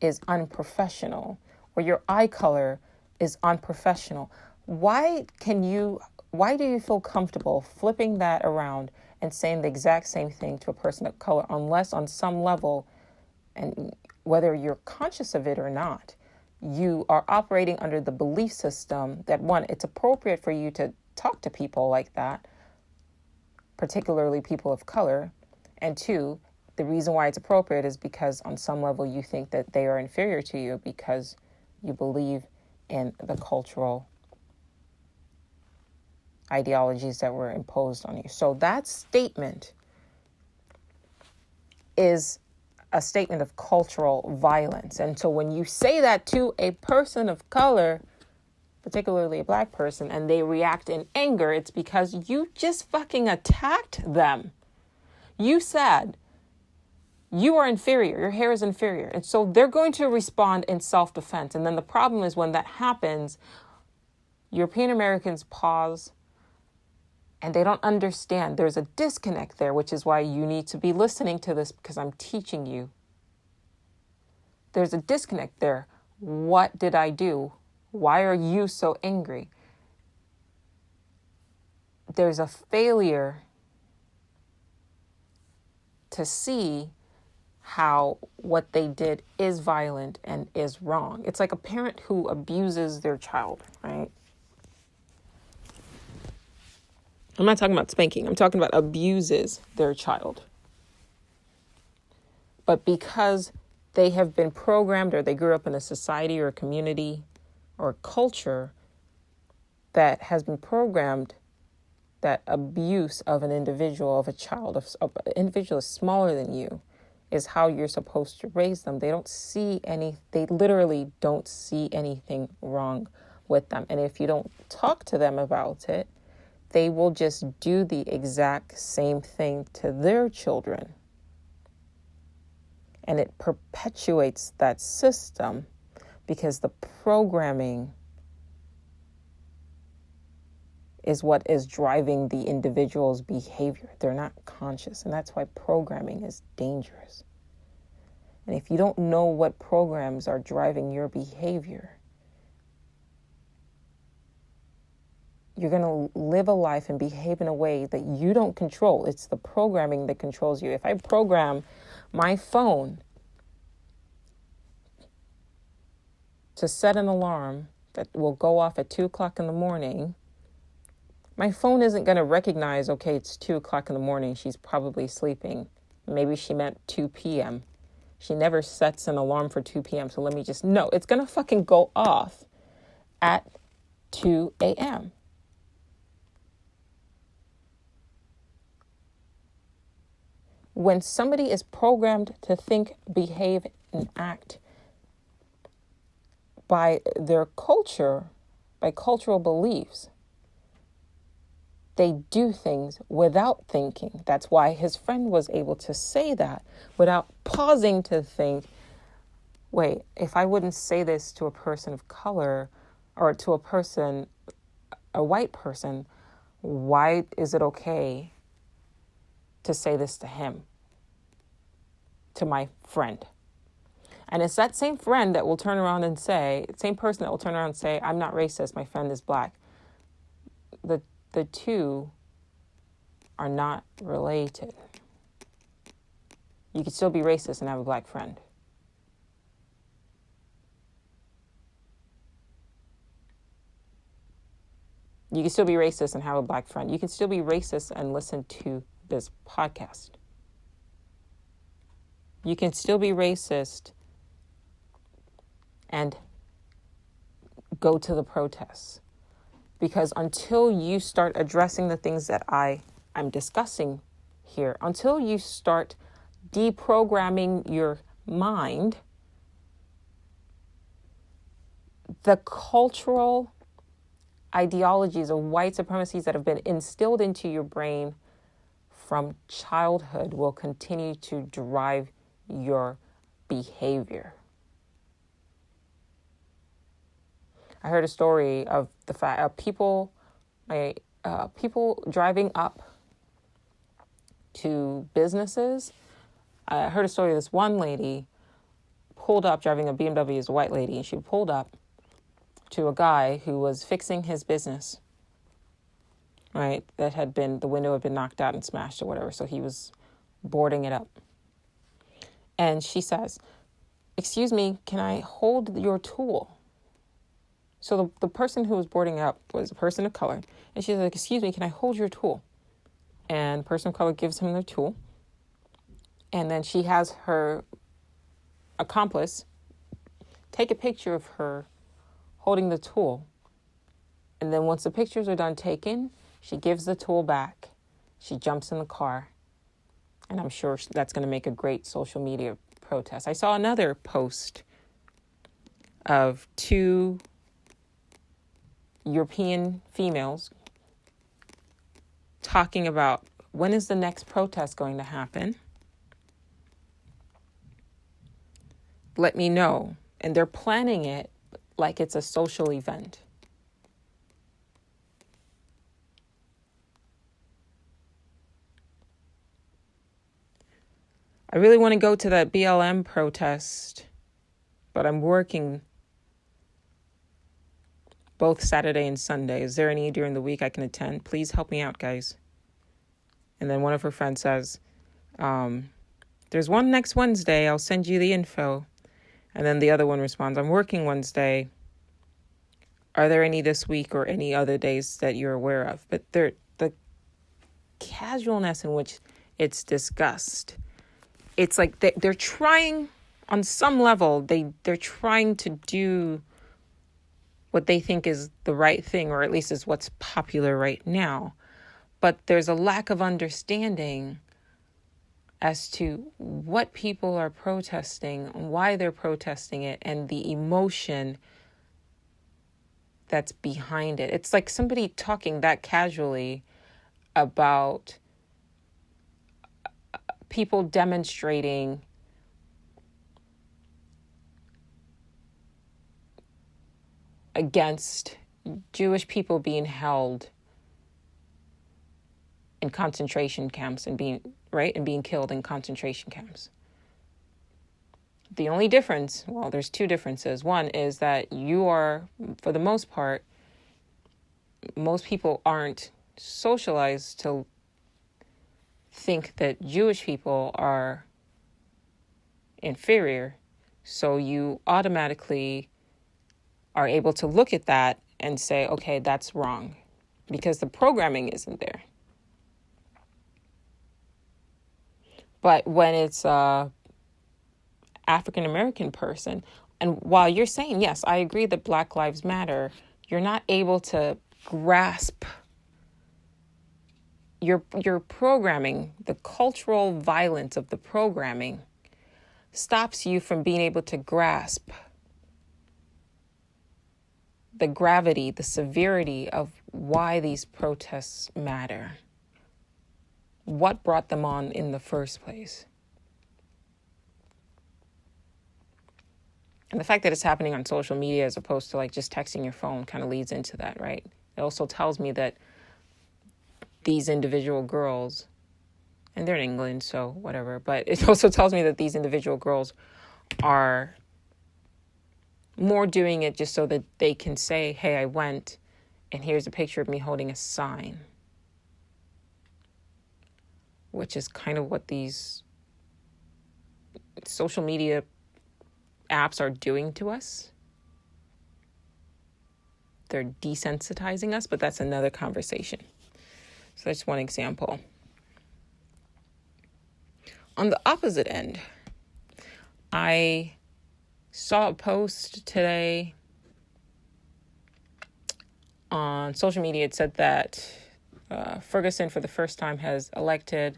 Speaker 1: is unprofessional or your eye color is unprofessional, why do you feel comfortable flipping that around and saying the exact same thing to a person of color, unless on some level, and whether you're conscious of it or not, you are operating under the belief system that, one, it's appropriate for you to talk to people like that, particularly people of color, and two, the reason why it's appropriate is because on some level you think that they are inferior to you because you believe in the cultural ideologies that were imposed on you. So that statement is a statement of cultural violence. And so when you say that to a person of color, particularly a black person, and they react in anger, it's because you just fucking attacked them. You said, you are inferior, your hair is inferior. And so they're going to respond in self-defense. And then the problem is when that happens, European Americans pause and they don't understand. There's a disconnect there, which is why you need to be listening to this because I'm teaching you. There's a disconnect there. What did I do? Why are you so angry? There's a failure to see how what they did is violent and is wrong. It's like a parent who abuses their child, right? I'm not talking about spanking. I'm talking about abuses their child. But because they have been programmed or they grew up in a society or a community or a culture that has been programmed that abuse of an individual, of a child, of an individual is smaller than you, is how you're supposed to raise them. They literally don't see anything wrong with them. And if you don't talk to them about it, they will just do the exact same thing to their children. And it perpetuates that system because the programming is what is driving the individual's behavior. They're not conscious, and that's why programming is dangerous. And if you don't know what programs are driving your behavior, you're going to live a life and behave in a way that you don't control. It's the programming that controls you. If I program my phone to set an alarm that will go off at 2 o'clock in the morning, my phone isn't going to recognize, okay, it's 2 o'clock in the morning. She's probably sleeping. Maybe she meant 2 p.m. She never sets an alarm for 2 p.m. So no, it's going to fucking go off at 2 a.m. When somebody is programmed to think, behave, and act by their culture, by cultural beliefs, they do things without thinking. That's why his friend was able to say that without pausing to think, wait, if I wouldn't say this to a person of color or to a white person, why is it okay to say this to him, to my friend? And it's that same friend that will turn around and say, same person that will turn around and say, I'm not racist, my friend is black. The two are not related. You can still be racist and have a black friend. You can still be racist and have a black friend. You can still be racist and listen to this podcast. You can still be racist and go to the protests. Because until you start addressing the things that I'm discussing here, until you start deprogramming your mind, the cultural ideologies of white supremacies that have been instilled into your brain from childhood will continue to drive your behavior. I heard a story of the fact of people driving up to businesses. I heard a story of this one lady pulled up driving a BMW as a white lady, and she pulled up to a guy who was fixing his business, right? The window had been knocked out and smashed or whatever, so he was boarding it up. And she says, "Excuse me, can I hold your tool?" So the person who was boarding up was a person of color. And she's like, "Excuse me, can I hold your tool?" And the person of color gives him their tool. And then she has her accomplice take a picture of her holding the tool. And then once the pictures are done taken, she gives the tool back. She jumps in the car. And I'm sure that's going to make a great social media protest. I saw another post of 2 European females talking about when is the next protest going to happen. Let me know. And they're planning it like it's a social event. I really want to go to that BLM protest, but I'm working both Saturday and Sunday. Is there any during the week I can attend? Please help me out, guys. And then one of her friends says, there's one next Wednesday. I'll send you the info. And then the other one responds, I'm working Wednesday. Are there any this week or any other days that you're aware of? But the casualness in which it's discussed, it's like they're trying, on some level, they're trying to do what they think is the right thing, or at least is what's popular right now. But there's a lack of understanding as to what people are protesting, why they're protesting it, and the emotion that's behind it. It's like somebody talking that casually about people demonstrating against Jewish people being held in concentration camps and being killed in concentration camps. The only difference, well, there's 2 differences. One is that you are, for the most part, most people aren't socialized to think that Jewish people are inferior. So you automatically are able to look at that and say, okay, that's wrong, because the programming isn't there. But when it's a African-American person, and while you're saying, yes, I agree that Black Lives Matter, you're not able to grasp your programming, the cultural violence of the programming stops you from being able to grasp the gravity, the severity of why these protests matter. What brought them on in the first place? And the fact that it's happening on social media as opposed to like just texting your phone kind of leads into that, right? It also tells me that these individual girls, and they're in England, so whatever, but it also tells me that these individual girls are more doing it just so that they can say, hey, I went, and here's a picture of me holding a sign. Which is kind of what these social media apps are doing to us. They're desensitizing us, but that's another conversation. So that's one example. On the opposite end, I saw a post today on social media. It said that Ferguson, for the first time, has elected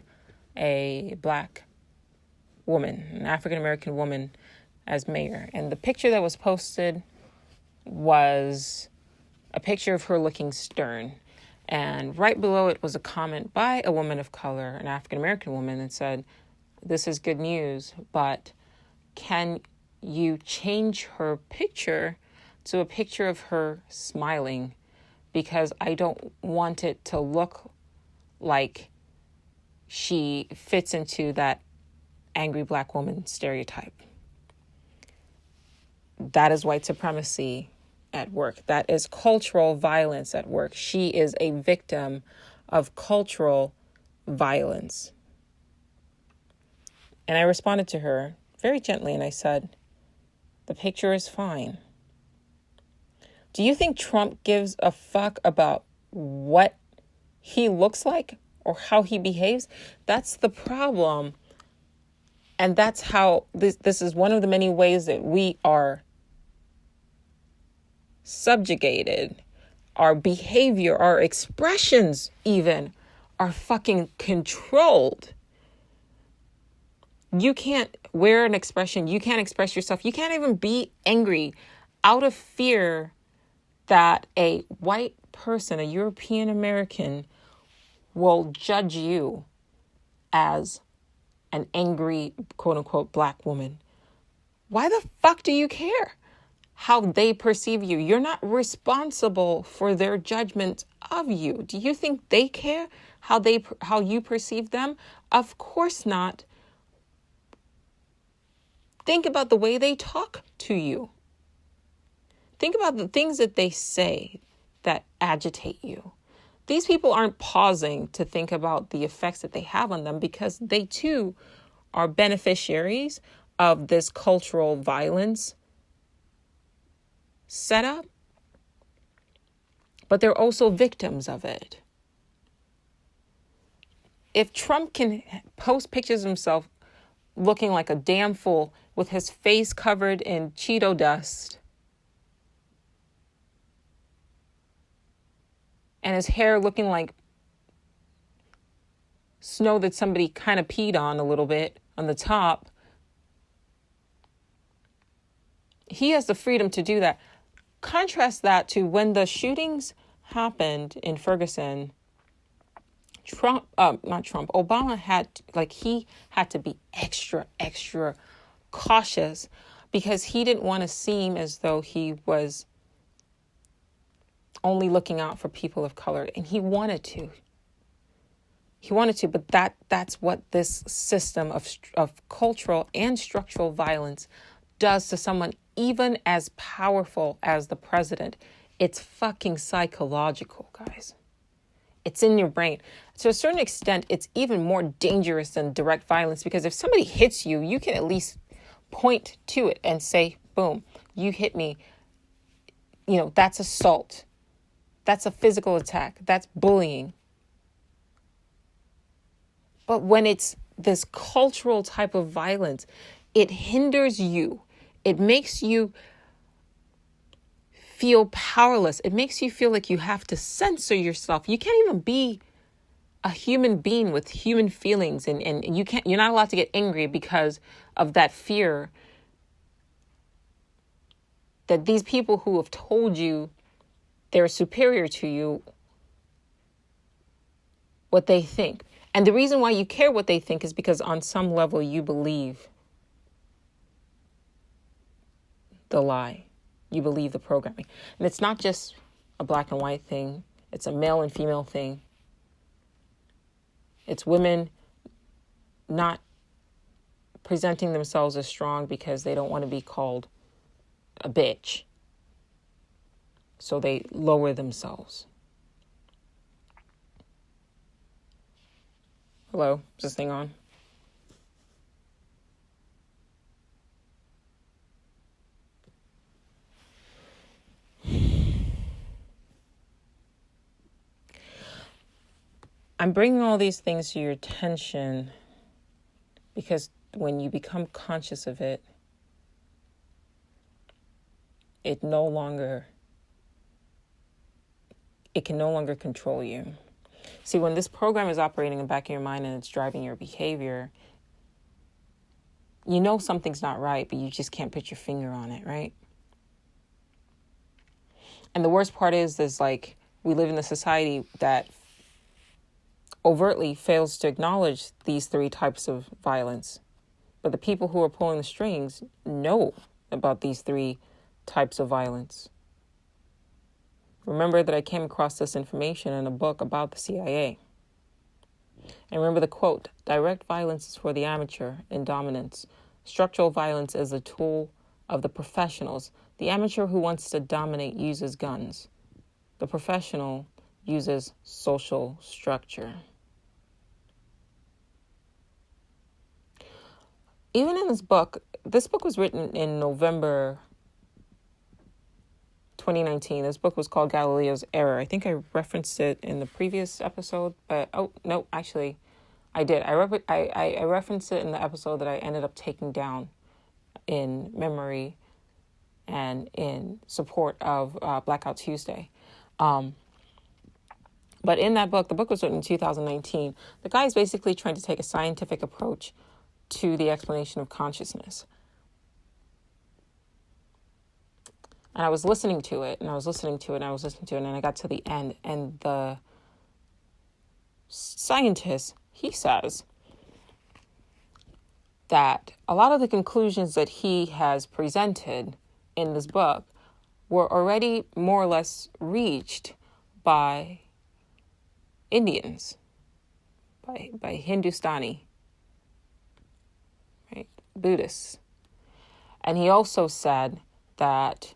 Speaker 1: a Black woman, an African-American woman, as mayor. And the picture that was posted was a picture of her looking stern. And right below it was a comment by a woman of color, an African-American woman, that said, this is good news, but can you change her picture to a picture of her smiling? Because I don't want it to look like she fits into that angry Black woman stereotype. That is white supremacy at work. That is cultural violence at work. She is a victim of cultural violence. And I responded to her very gently and I said, the picture is fine. Do you think Trump gives a fuck about what he looks like or how he behaves? That's the problem And that's how this is one of the many ways that we are subjugated. Our behavior, our expressions even are fucking controlled. You can't wear an expression. You can't express yourself. You can't even be angry out of fear that a white person, a European American, will judge you as an angry, quote unquote, black woman. Why the fuck do you care how they perceive you? You're not responsible for their judgment of you. Do you think they care how you perceive them? Of course not. Think about the way they talk to you. Think about the things that they say that agitate you. These people aren't pausing to think about the effects that they have on them because they too are beneficiaries of this cultural violence setup, but they're also victims of it. If Trump can post pictures of himself looking like a damn fool with his face covered in Cheeto dust and his hair looking like snow that somebody kind of peed on a little bit on the top, he has the freedom to do that. Contrast that to when the shootings happened in Ferguson. Obama had to be extra cautious because he didn't want to seem as though he was only looking out for people of color, and he wanted to, but that's what this system of cultural and structural violence does to someone even as powerful as the president. It's fucking psychological, guys. It's in your brain. To a certain extent, it's even more dangerous than direct violence because if somebody hits you, you can at least point to it and say, boom, you hit me. You know, that's assault. That's a physical attack. That's bullying. But when it's this cultural type of violence, it hinders you. It makes you feel powerless. It makes you feel like you have to censor yourself. You can't even be a human being with human feelings, and you're not allowed to get angry because of that fear that these people who have told you they're superior to you, what they think. And the reason why you care what they think is because on some level you believe the lie. You believe the programming. And it's not just a black and white thing. It's a male and female thing. It's women not presenting themselves as strong because they don't want to be called a bitch. So they lower themselves. Hello, is this thing on? I'm bringing all these things to your attention because when you become conscious of it, it can no longer control you. See, when this program is operating in the back of your mind and it's driving your behavior, you know something's not right, but you just can't put your finger on it, right? And the worst part is like we live in a society that overtly fails to acknowledge these three types of violence. But the people who are pulling the strings know about these three types of violence. Remember that I came across this information in a book about the CIA. And remember the quote, direct violence is for the amateur in dominance. Structural violence is a tool of the professionals. The amateur who wants to dominate uses guns. The professional uses social structure. Even in this book was written in November 2019. This book was called Galileo's Error. I think I referenced it in the previous episode, but I I did. I referenced it in the episode that I ended up taking down in memory and in support of Blackout Tuesday. But in that book, the book was written in 2019. The guy is basically trying to take a scientific approach to the explanation of consciousness. And I was listening to it, and I got to the end, and the scientist, he says that a lot of the conclusions that he has presented in this book were already more or less reached by Indians, by Hindustani, right, Buddhists. And he also said that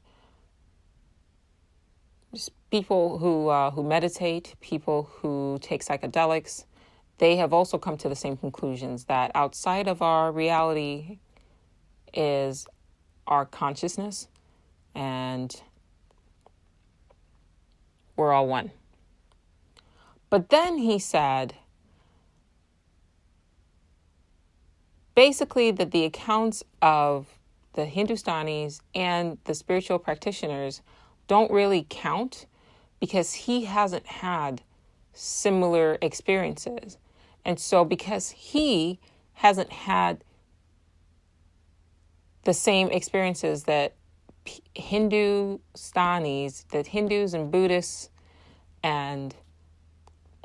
Speaker 1: people who meditate, people who take psychedelics, they have also come to the same conclusions, that outside of our reality is our consciousness, and we're all one. But then he said, basically, that the accounts of the Hindustanis and the spiritual practitioners don't really count because he hasn't had similar experiences. And so because he hasn't had the same experiences that Hindustanis, that Hindus and Buddhists and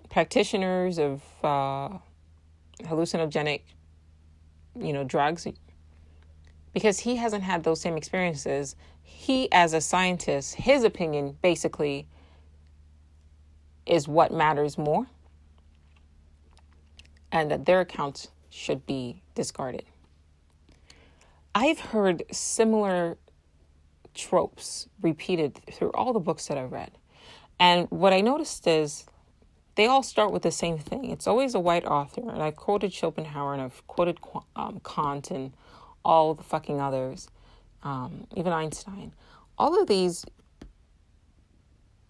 Speaker 1: practitioners of hallucinogenic, drugs, because he hasn't had those same experiences, he, as a scientist, his opinion basically is what matters more, and that their accounts should be discarded. I've heard similar tropes repeated through all the books that I've read. And what I noticed is they all start with the same thing. It's always a white author. And I've quoted Schopenhauer, and I've quoted Kant and all the fucking others, even Einstein. All of these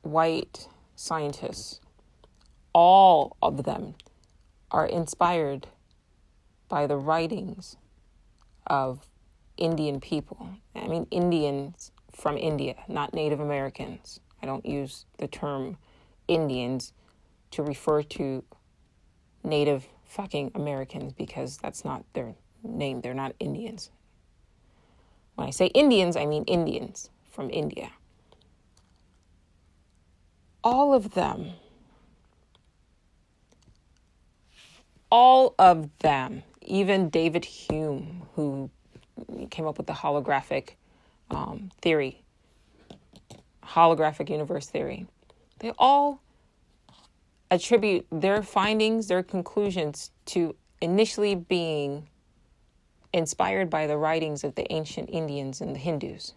Speaker 1: white scientists, all of them are inspired by the writings of Indian people. I mean, Indians from India, not Native Americans. I don't use the term Indians to refer to Native fucking Americans because that's not their name. They're not Indians. When I say Indians, I mean Indians from India. All of them, even David Hume, who came up with the holographic theory, holographic universe theory, they all attribute their findings, their conclusions to initially being inspired by the writings of the ancient Indians and the Hindus.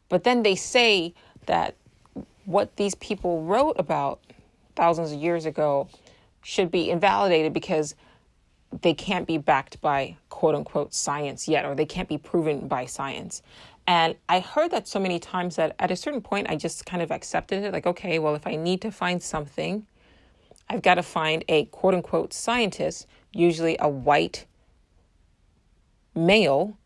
Speaker 1: But then they say that what these people wrote about thousands of years ago should be invalidated because they can't be backed by quote unquote science yet, or they can't be proven by science. And I heard that so many times that at a certain point, I just kind of accepted it. Like, okay, well, if I need to find something, I've got to find a quote unquote scientist, usually a white male,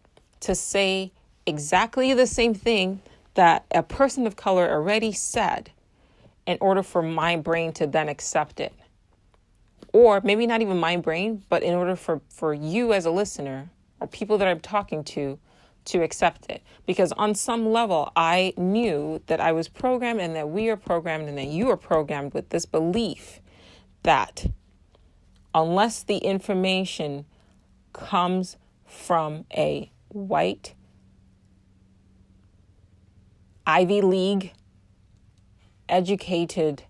Speaker 1: to say exactly the same thing that a person of color already said in order for my brain to then accept it. Or maybe not even my brain, but in order for you as a listener or people that I'm talking to accept it. Because on some level, I knew that I was programmed and that we are programmed and that you are programmed with this belief that unless the information comes from a white Ivy League educated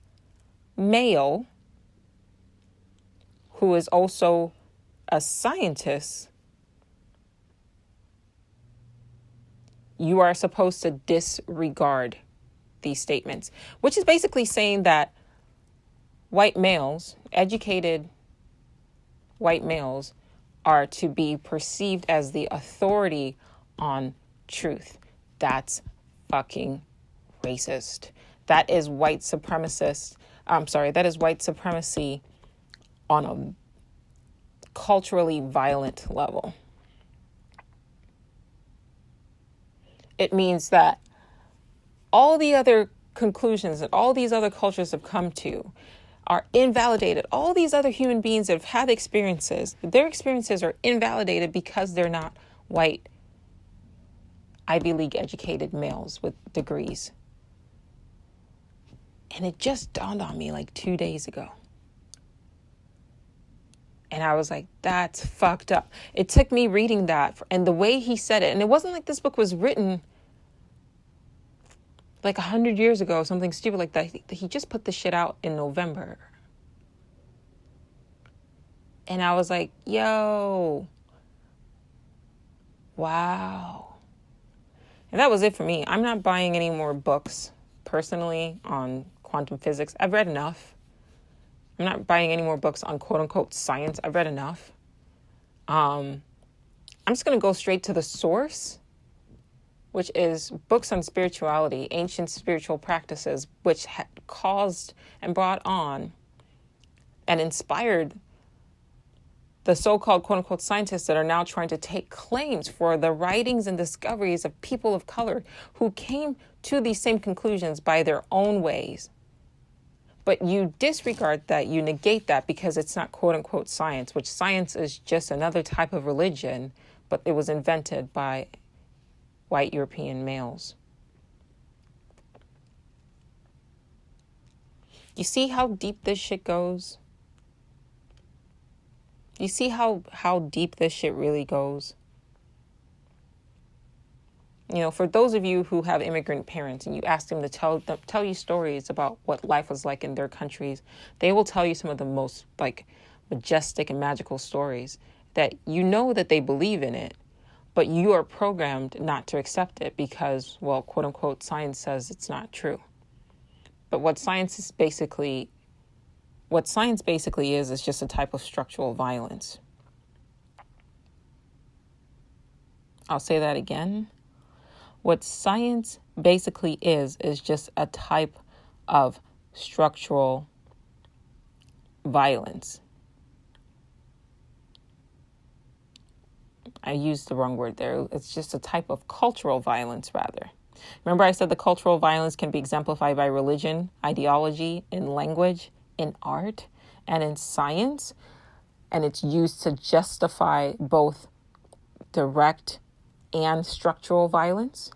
Speaker 1: male who is also a scientist, you are supposed to disregard these statements, which is basically saying that white males, educated white males, are to be perceived as the authority on truth. That's fucking racist. That is white supremacist. That is white supremacy on a culturally violent level. It means that all the other conclusions that all these other cultures have come to are invalidated. All these other human beings that have had experiences, their experiences are invalidated because they're not white, Ivy League educated males with degrees. And it just dawned on me like 2 days ago. And I was like, that's fucked up. It took me reading that and the way he said it. And it wasn't like this book was written like 100 years ago, something stupid like that. He just put this shit out in November. And I was like, yo, wow. And that was it for me. I'm not buying any more books personally on quantum physics. I've read enough. I'm not buying any more books on quote unquote science. I've read enough. I'm just going to go straight to the source, which is books on spirituality, ancient spiritual practices, which had caused and brought on and inspired the so-called quote-unquote scientists that are now trying to take claims for the writings and discoveries of people of color who came to these same conclusions by their own ways. But you disregard that, you negate that because it's not quote-unquote science, which science is just another type of religion, but it was invented by white European males. You see how deep this shit goes? You see how deep this shit really goes? You know, for those of you who have immigrant parents and you ask them to tell you stories about what life was like in their countries, they will tell you some of the most like majestic and magical stories that you know that they believe in it, but you are programmed not to accept it because, well, quote unquote, science says it's not true. But what science basically is just a type of structural violence. I'll say that again. What science basically is just a type of structural violence. I used the wrong word there. It's just a type of cultural violence, rather. Remember I said the cultural violence can be exemplified by religion, ideology, in language, in art, and in science. And it's used to justify both direct and structural violence.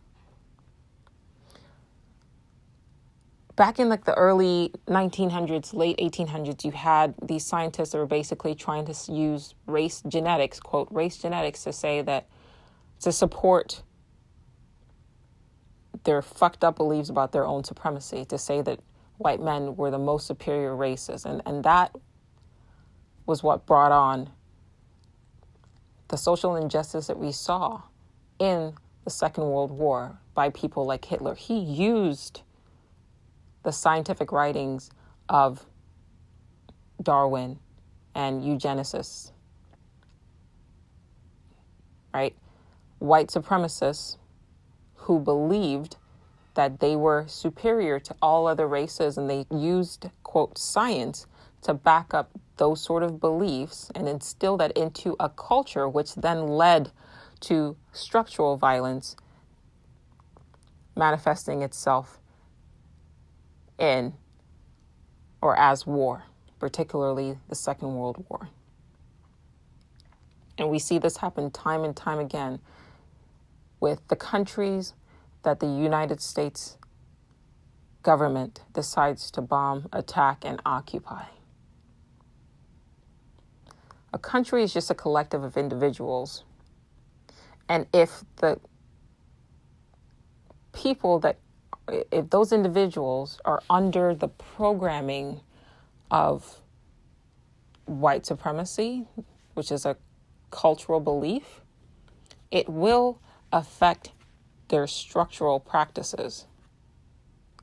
Speaker 1: Back in like the early 1900s, late 1800s, you had these scientists that were basically trying to use race genetics, quote, race genetics to say that, to support their fucked up beliefs about their own supremacy, to say that white men were the most superior races. And that was what brought on the social injustice that we saw in the Second World War by people like Hitler. He used the scientific writings of Darwin and eugenicists, right? White supremacists who believed that they were superior to all other races, and they used, quote, science to back up those sort of beliefs and instill that into a culture, which then led to structural violence manifesting itself in or as war, particularly the Second World War. And we see this happen time and time again with the countries that the United States government decides to bomb, attack, and occupy. A country is just a collective of individuals. And if those individuals are under the programming of white supremacy, which is a cultural belief, it will affect their structural practices.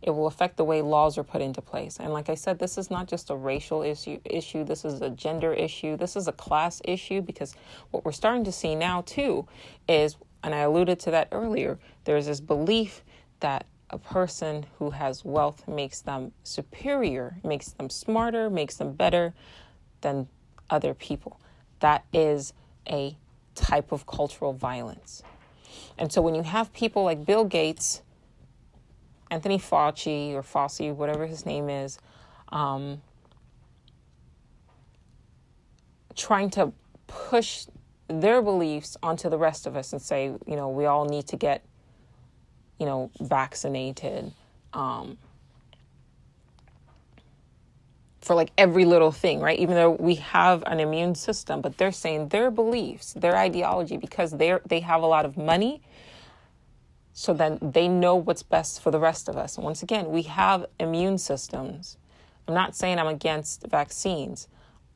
Speaker 1: It will affect the way laws are put into place. And like I said, this is not just a racial issue. This is a gender issue. This is a class issue, because what we're starting to see now too is, and I alluded to that earlier, there's this belief that a person who has wealth makes them superior, makes them smarter, makes them better than other people. That is a type of cultural violence. And so when you have people like Bill Gates, Anthony Fauci or Fauci, whatever his name is, trying to push their beliefs onto the rest of us and say, we all need to get, vaccinated, for like every little thing, right? Even though we have an immune system, but they're saying their beliefs, their ideology, because they have a lot of money, so then they know what's best for the rest of us. And once again, we have immune systems. I'm not saying I'm against vaccines.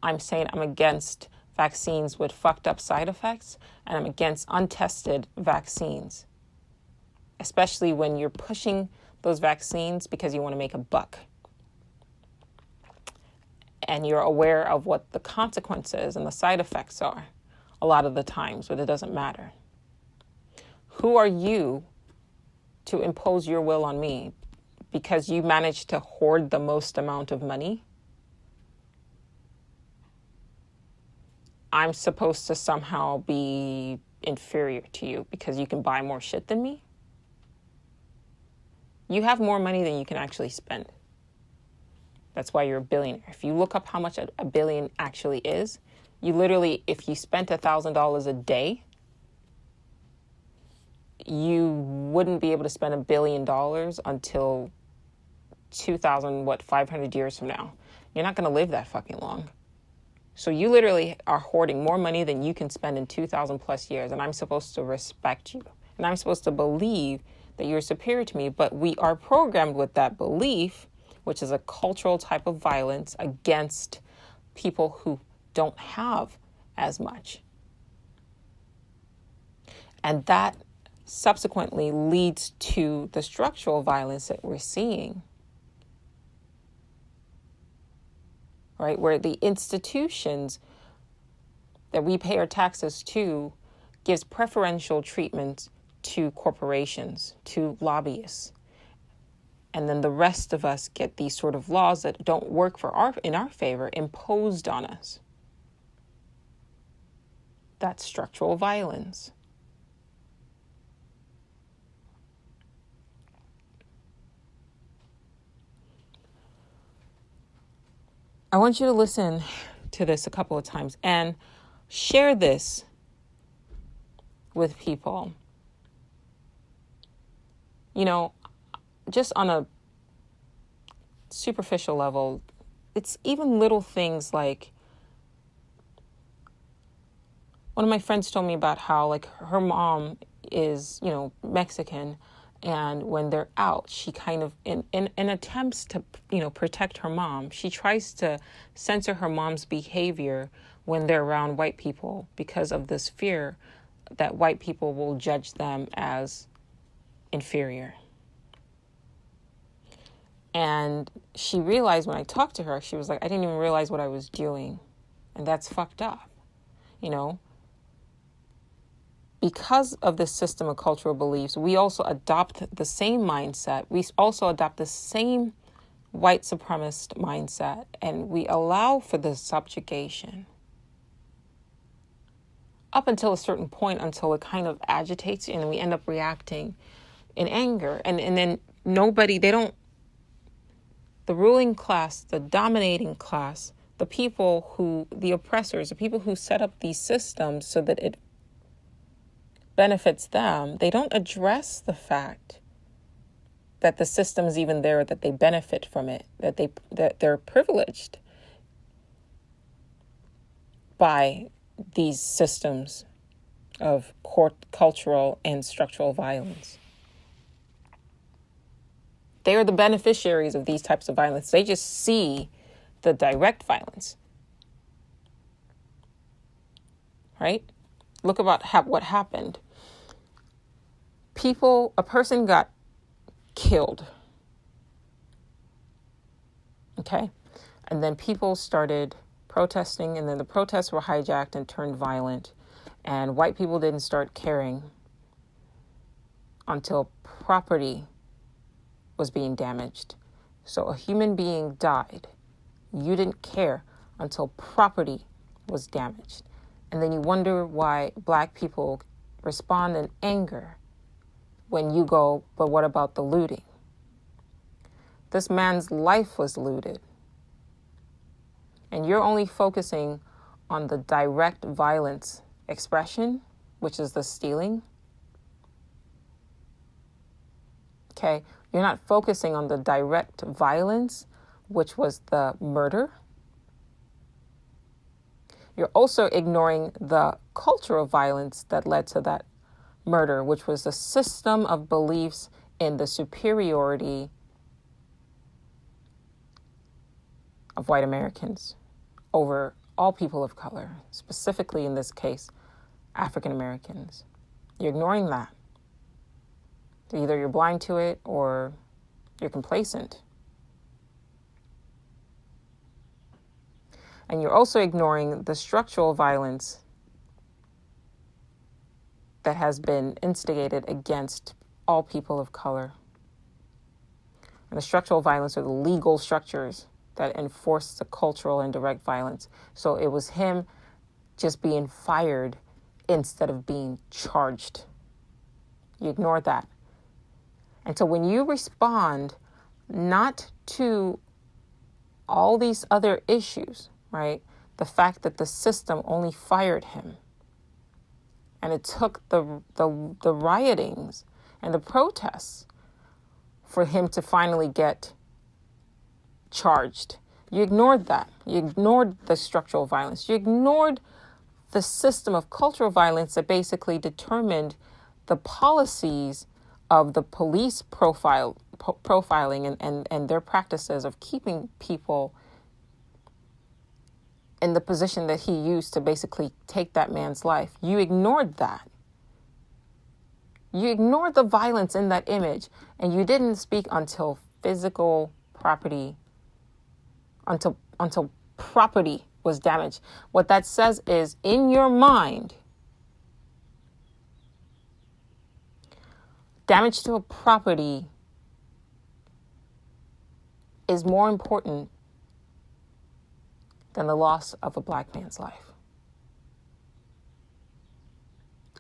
Speaker 1: I'm saying I'm against vaccines with fucked up side effects, and I'm against untested vaccines, especially when you're pushing those vaccines because you want to make a buck. And you're aware of what the consequences and the side effects are a lot of the times, but it doesn't matter. Who are you to impose your will on me because you managed to hoard the most amount of money? I'm supposed to somehow be inferior to you because you can buy more shit than me? You have more money than you can actually spend. That's why you're a billionaire. If you look up how much a billion actually is, you literally, if you spent $1,000 a day, you wouldn't be able to spend $1 billion until 500 years from now. You're not going to live that fucking long. So you literally are hoarding more money than you can spend in 2,000 plus years. And I'm supposed to respect you. And I'm supposed to believe that you're superior to me. But we are programmed with that belief, which is a cultural type of violence against people who don't have as much. And that subsequently leads to the structural violence that we're seeing, right? Where the institutions that we pay our taxes to gives preferential treatment to corporations, to lobbyists. And then the rest of us get these sort of laws that don't work in our favor imposed on us. That's structural violence. I want you to listen to this a couple of times and share this with people. Just on a superficial level, it's even little things like, one of my friends told me about how like her mom is, Mexican, and when they're out, she kind of, in attempts to, protect her mom, she tries to censor her mom's behavior when they're around white people because of this fear that white people will judge them as inferior. And she realized when I talked to her, she was like, I didn't even realize what I was doing. And that's fucked up, Because of this system of cultural beliefs, we also adopt the same mindset. We also adopt the same white supremacist mindset, and we allow for the subjugation up until a certain point, until it kind of agitates and we end up reacting in anger. And then the ruling class, the dominating class, the oppressors, the people who set up these systems so that it benefits them, they don't address the fact that the system is even there, that they benefit from it, that they're privileged by these systems of cultural and structural violence. They are the beneficiaries of these types of violence. They just see the direct violence, right? Look about what happened. A person got killed. Okay? And then people started protesting, and then the protests were hijacked and turned violent. And white people didn't start caring until property was being damaged. So a human being died. You didn't care until property was damaged. And then you wonder why Black people respond in anger when you go, but what about the looting? This man's life was looted. And you're only focusing on the direct violence expression, which is the stealing. Okay, you're not focusing on the direct violence, which was the murder. You're also ignoring the cultural violence that led to that murder, which was a system of beliefs in the superiority of white Americans over all people of color, specifically in this case, African Americans. You're ignoring that. Either you're blind to it or you're complacent. And you're also ignoring the structural violence that has been instigated against all people of color. And the structural violence are the legal structures that enforce the cultural and direct violence. So it was him just being fired instead of being charged. You ignore that. And so when you respond not to all these other issues, right? The fact that the system only fired him, and it took the riotings and the protests for him to finally get charged. You ignored that. You ignored the structural violence. You ignored the system of cultural violence that basically determined the policies of the police profiling and their practices of keeping people in the position that he used to basically take that man's life. You ignored that. You ignored the violence in that image, and you didn't speak until physical property, until property was damaged. What that says is, in your mind, damage to a property is more important than the loss of a Black man's life.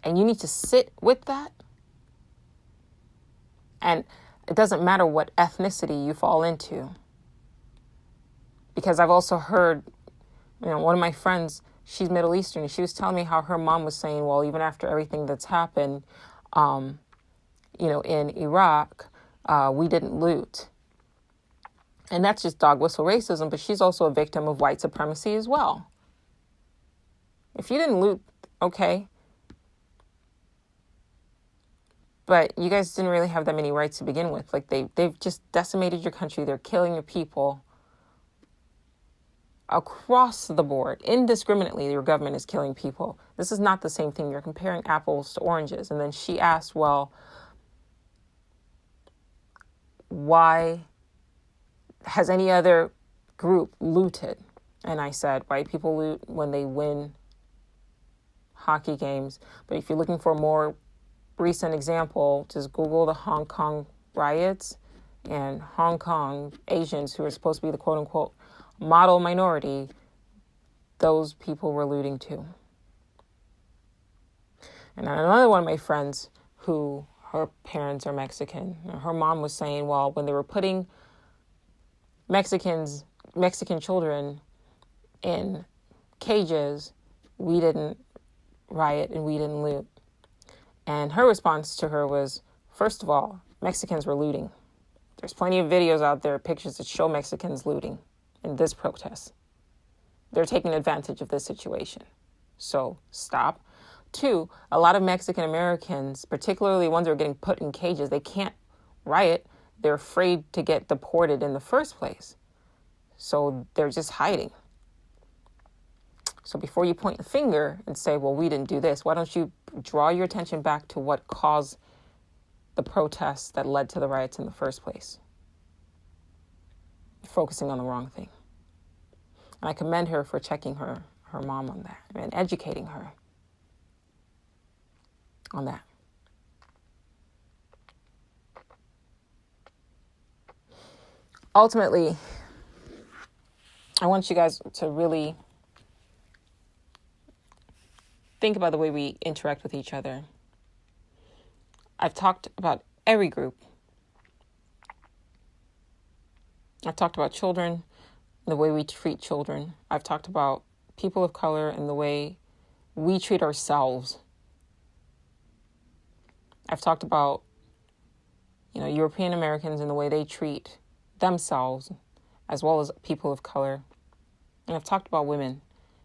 Speaker 1: And you need to sit with that. And it doesn't matter what ethnicity you fall into. Because I've also heard, one of my friends, she's Middle Eastern, and she was telling me how her mom was saying, well, even after everything that's happened, in Iraq, we didn't loot. And that's just dog whistle racism, but she's also a victim of white supremacy as well. If you didn't loot, okay. But you guys didn't really have that many rights to begin with. Like they've just decimated your country. They're killing your people across the board. Indiscriminately, your government is killing people. This is not the same thing. You're comparing apples to oranges. And then she asked, well, why has any other group looted? And I said, white people loot when they win hockey games. But if you're looking for a more recent example, just Google the Hong Kong riots, and Hong Kong Asians, who are supposed to be the quote unquote model minority, those people were looting too. And another one of my friends who her parents are Mexican, her mom was saying, well, when they were putting Mexican children in cages, we didn't riot and we didn't loot. And her response to her was, first of all, Mexicans were looting. There's plenty of videos out there, pictures that show Mexicans looting in this protest. They're taking advantage of this situation. So stop. 2, a lot of Mexican Americans, particularly ones that are getting put in cages, they can't riot. They're afraid to get deported in the first place. So they're just hiding. So before you point the finger and say, well, we didn't do this, why don't you draw your attention back to what caused the protests that led to the riots in the first place? You're focusing on the wrong thing. And I commend her for checking her mom on that and educating her on that. Ultimately, I want you guys to really think about the way we interact with each other. I've talked about every group. I've talked about children, the way we treat children. I've talked about people of color and the way we treat ourselves. I've talked about, European Americans and the way they treat themselves, as well as people of color. And I've talked about women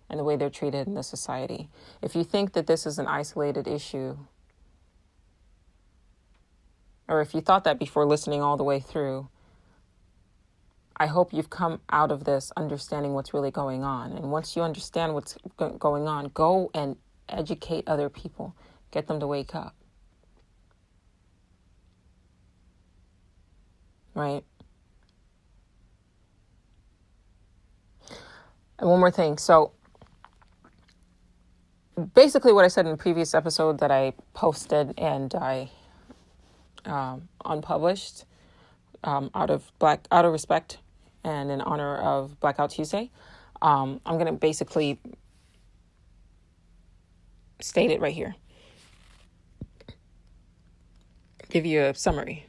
Speaker 1: and the way they're treated in the society. If you think that this is an isolated issue, or if you thought that before listening all the way through, I hope you've come out of this understanding what's really going on. And once you understand what's going on, go and educate other people. Get them to wake up. Right? And one more thing. So basically what I said in the previous episode that I posted and I unpublished out of respect and in honor of Blackout Tuesday, I'm going to basically state it right here. Give you a summary.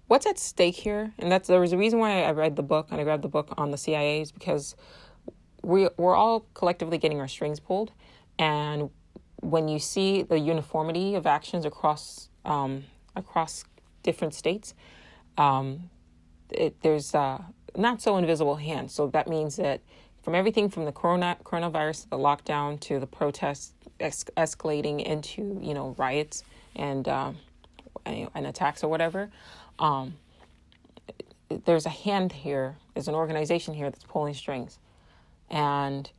Speaker 1: What's at stake here? And there was a reason why I read the book and I grabbed the book on the CIA is because we're all collectively getting our strings pulled. And when you see the uniformity of actions across different states, there's not so invisible hand. So that means that from everything from the coronavirus, the lockdown, to the protests escalating into, riots and attacks or whatever, there's a hand here, there's an organization here that's pulling strings. And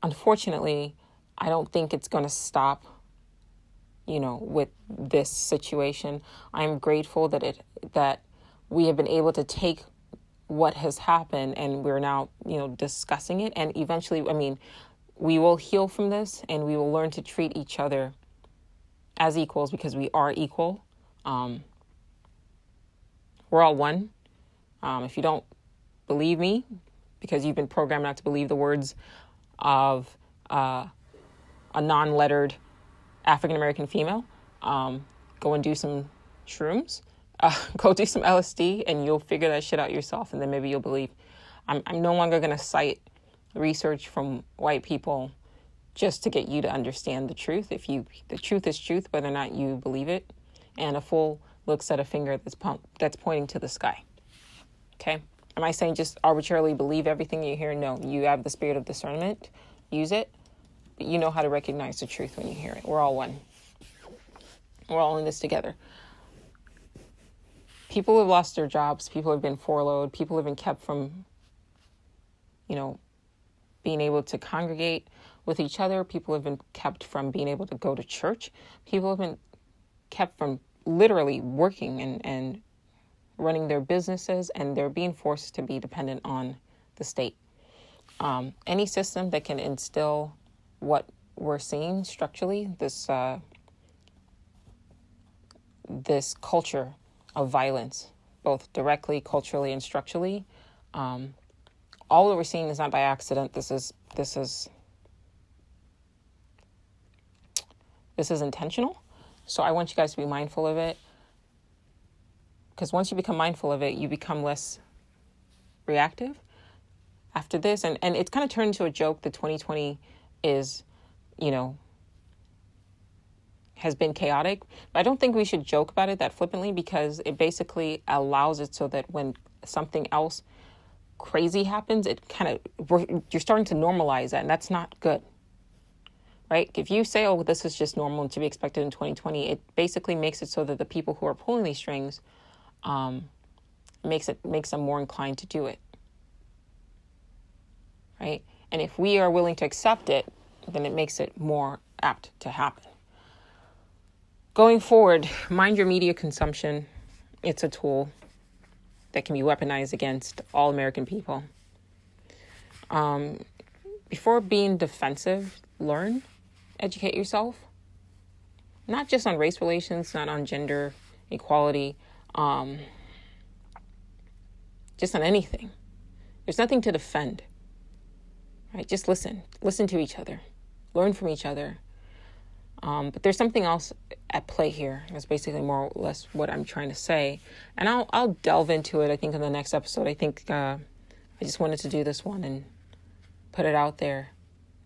Speaker 1: unfortunately, I don't think it's going to stop, with this situation. I'm grateful that we have been able to take what has happened and we're now, discussing it. And eventually, we will heal from this and we will learn to treat each other as equals because we are equal. We're all one. If you don't believe me, because you've been programmed not to believe the words of a non-lettered African-American female, go and do some shrooms, go do some LSD, and you'll figure that shit out yourself, and then maybe you'll believe. I'm no longer going to cite research from white people just to get you to understand the truth. The truth is truth, whether or not you believe it, and a fool looks at a finger that's pointing to the sky. Okay? Am I saying just arbitrarily believe everything you hear? No, you have the spirit of discernment. Use it. But you know how to recognize the truth when you hear it. We're all one. We're all in this together. People have lost their jobs. People have been furloughed. People have been kept from, being able to congregate with each other. People have been kept from being able to go to church. People have been kept from literally working and running their businesses, and they're being forced to be dependent on the state. Any system that can instill what we're seeing structurally, this culture of violence, both directly, culturally, and structurally, all that we're seeing is not by accident. This is intentional. So I want you guys to be mindful of it. Because once you become mindful of it, you become less reactive after this. And it's kind of turned into a joke that 2020 is, has been chaotic. But I don't think we should joke about it that flippantly, because it basically allows it so that when something else crazy happens, you're starting to normalize that, and that's not good. Right? If you say, oh, this is just normal and to be expected in 2020, it basically makes it so that the people who are pulling these strings makes them more inclined to do it. Right? And if we are willing to accept it, then it makes it more apt to happen. Going forward, mind your media consumption. It's a tool that can be weaponized against all American people. Before being defensive, learn, educate yourself. Not just on race relations, not on gender equality, just on anything. There's nothing to defend. right? Just listen to each other, learn from each other. But there's something else at play here. That's basically more or less what I'm trying to say. And I'll delve into it, I think, in the next episode. I think I just wanted to do this one and put it out there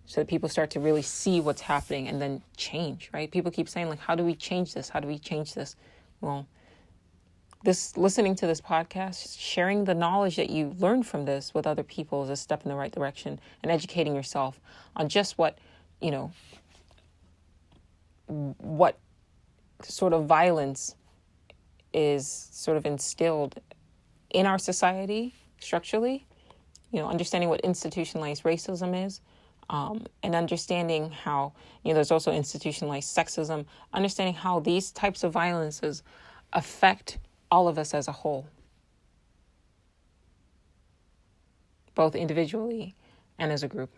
Speaker 1: so that people start to really see what's happening and then change, right? People keep saying, like, how do we change this? How do we change this? Well, listening to this podcast, sharing the knowledge that you learned from this with other people is a step in the right direction, and educating yourself on just what sort of violence is sort of instilled in our society structurally, understanding what institutionalized racism is, and understanding how, there's also institutionalized sexism, understanding how these types of violences affect all of us as a whole, both individually and as a group.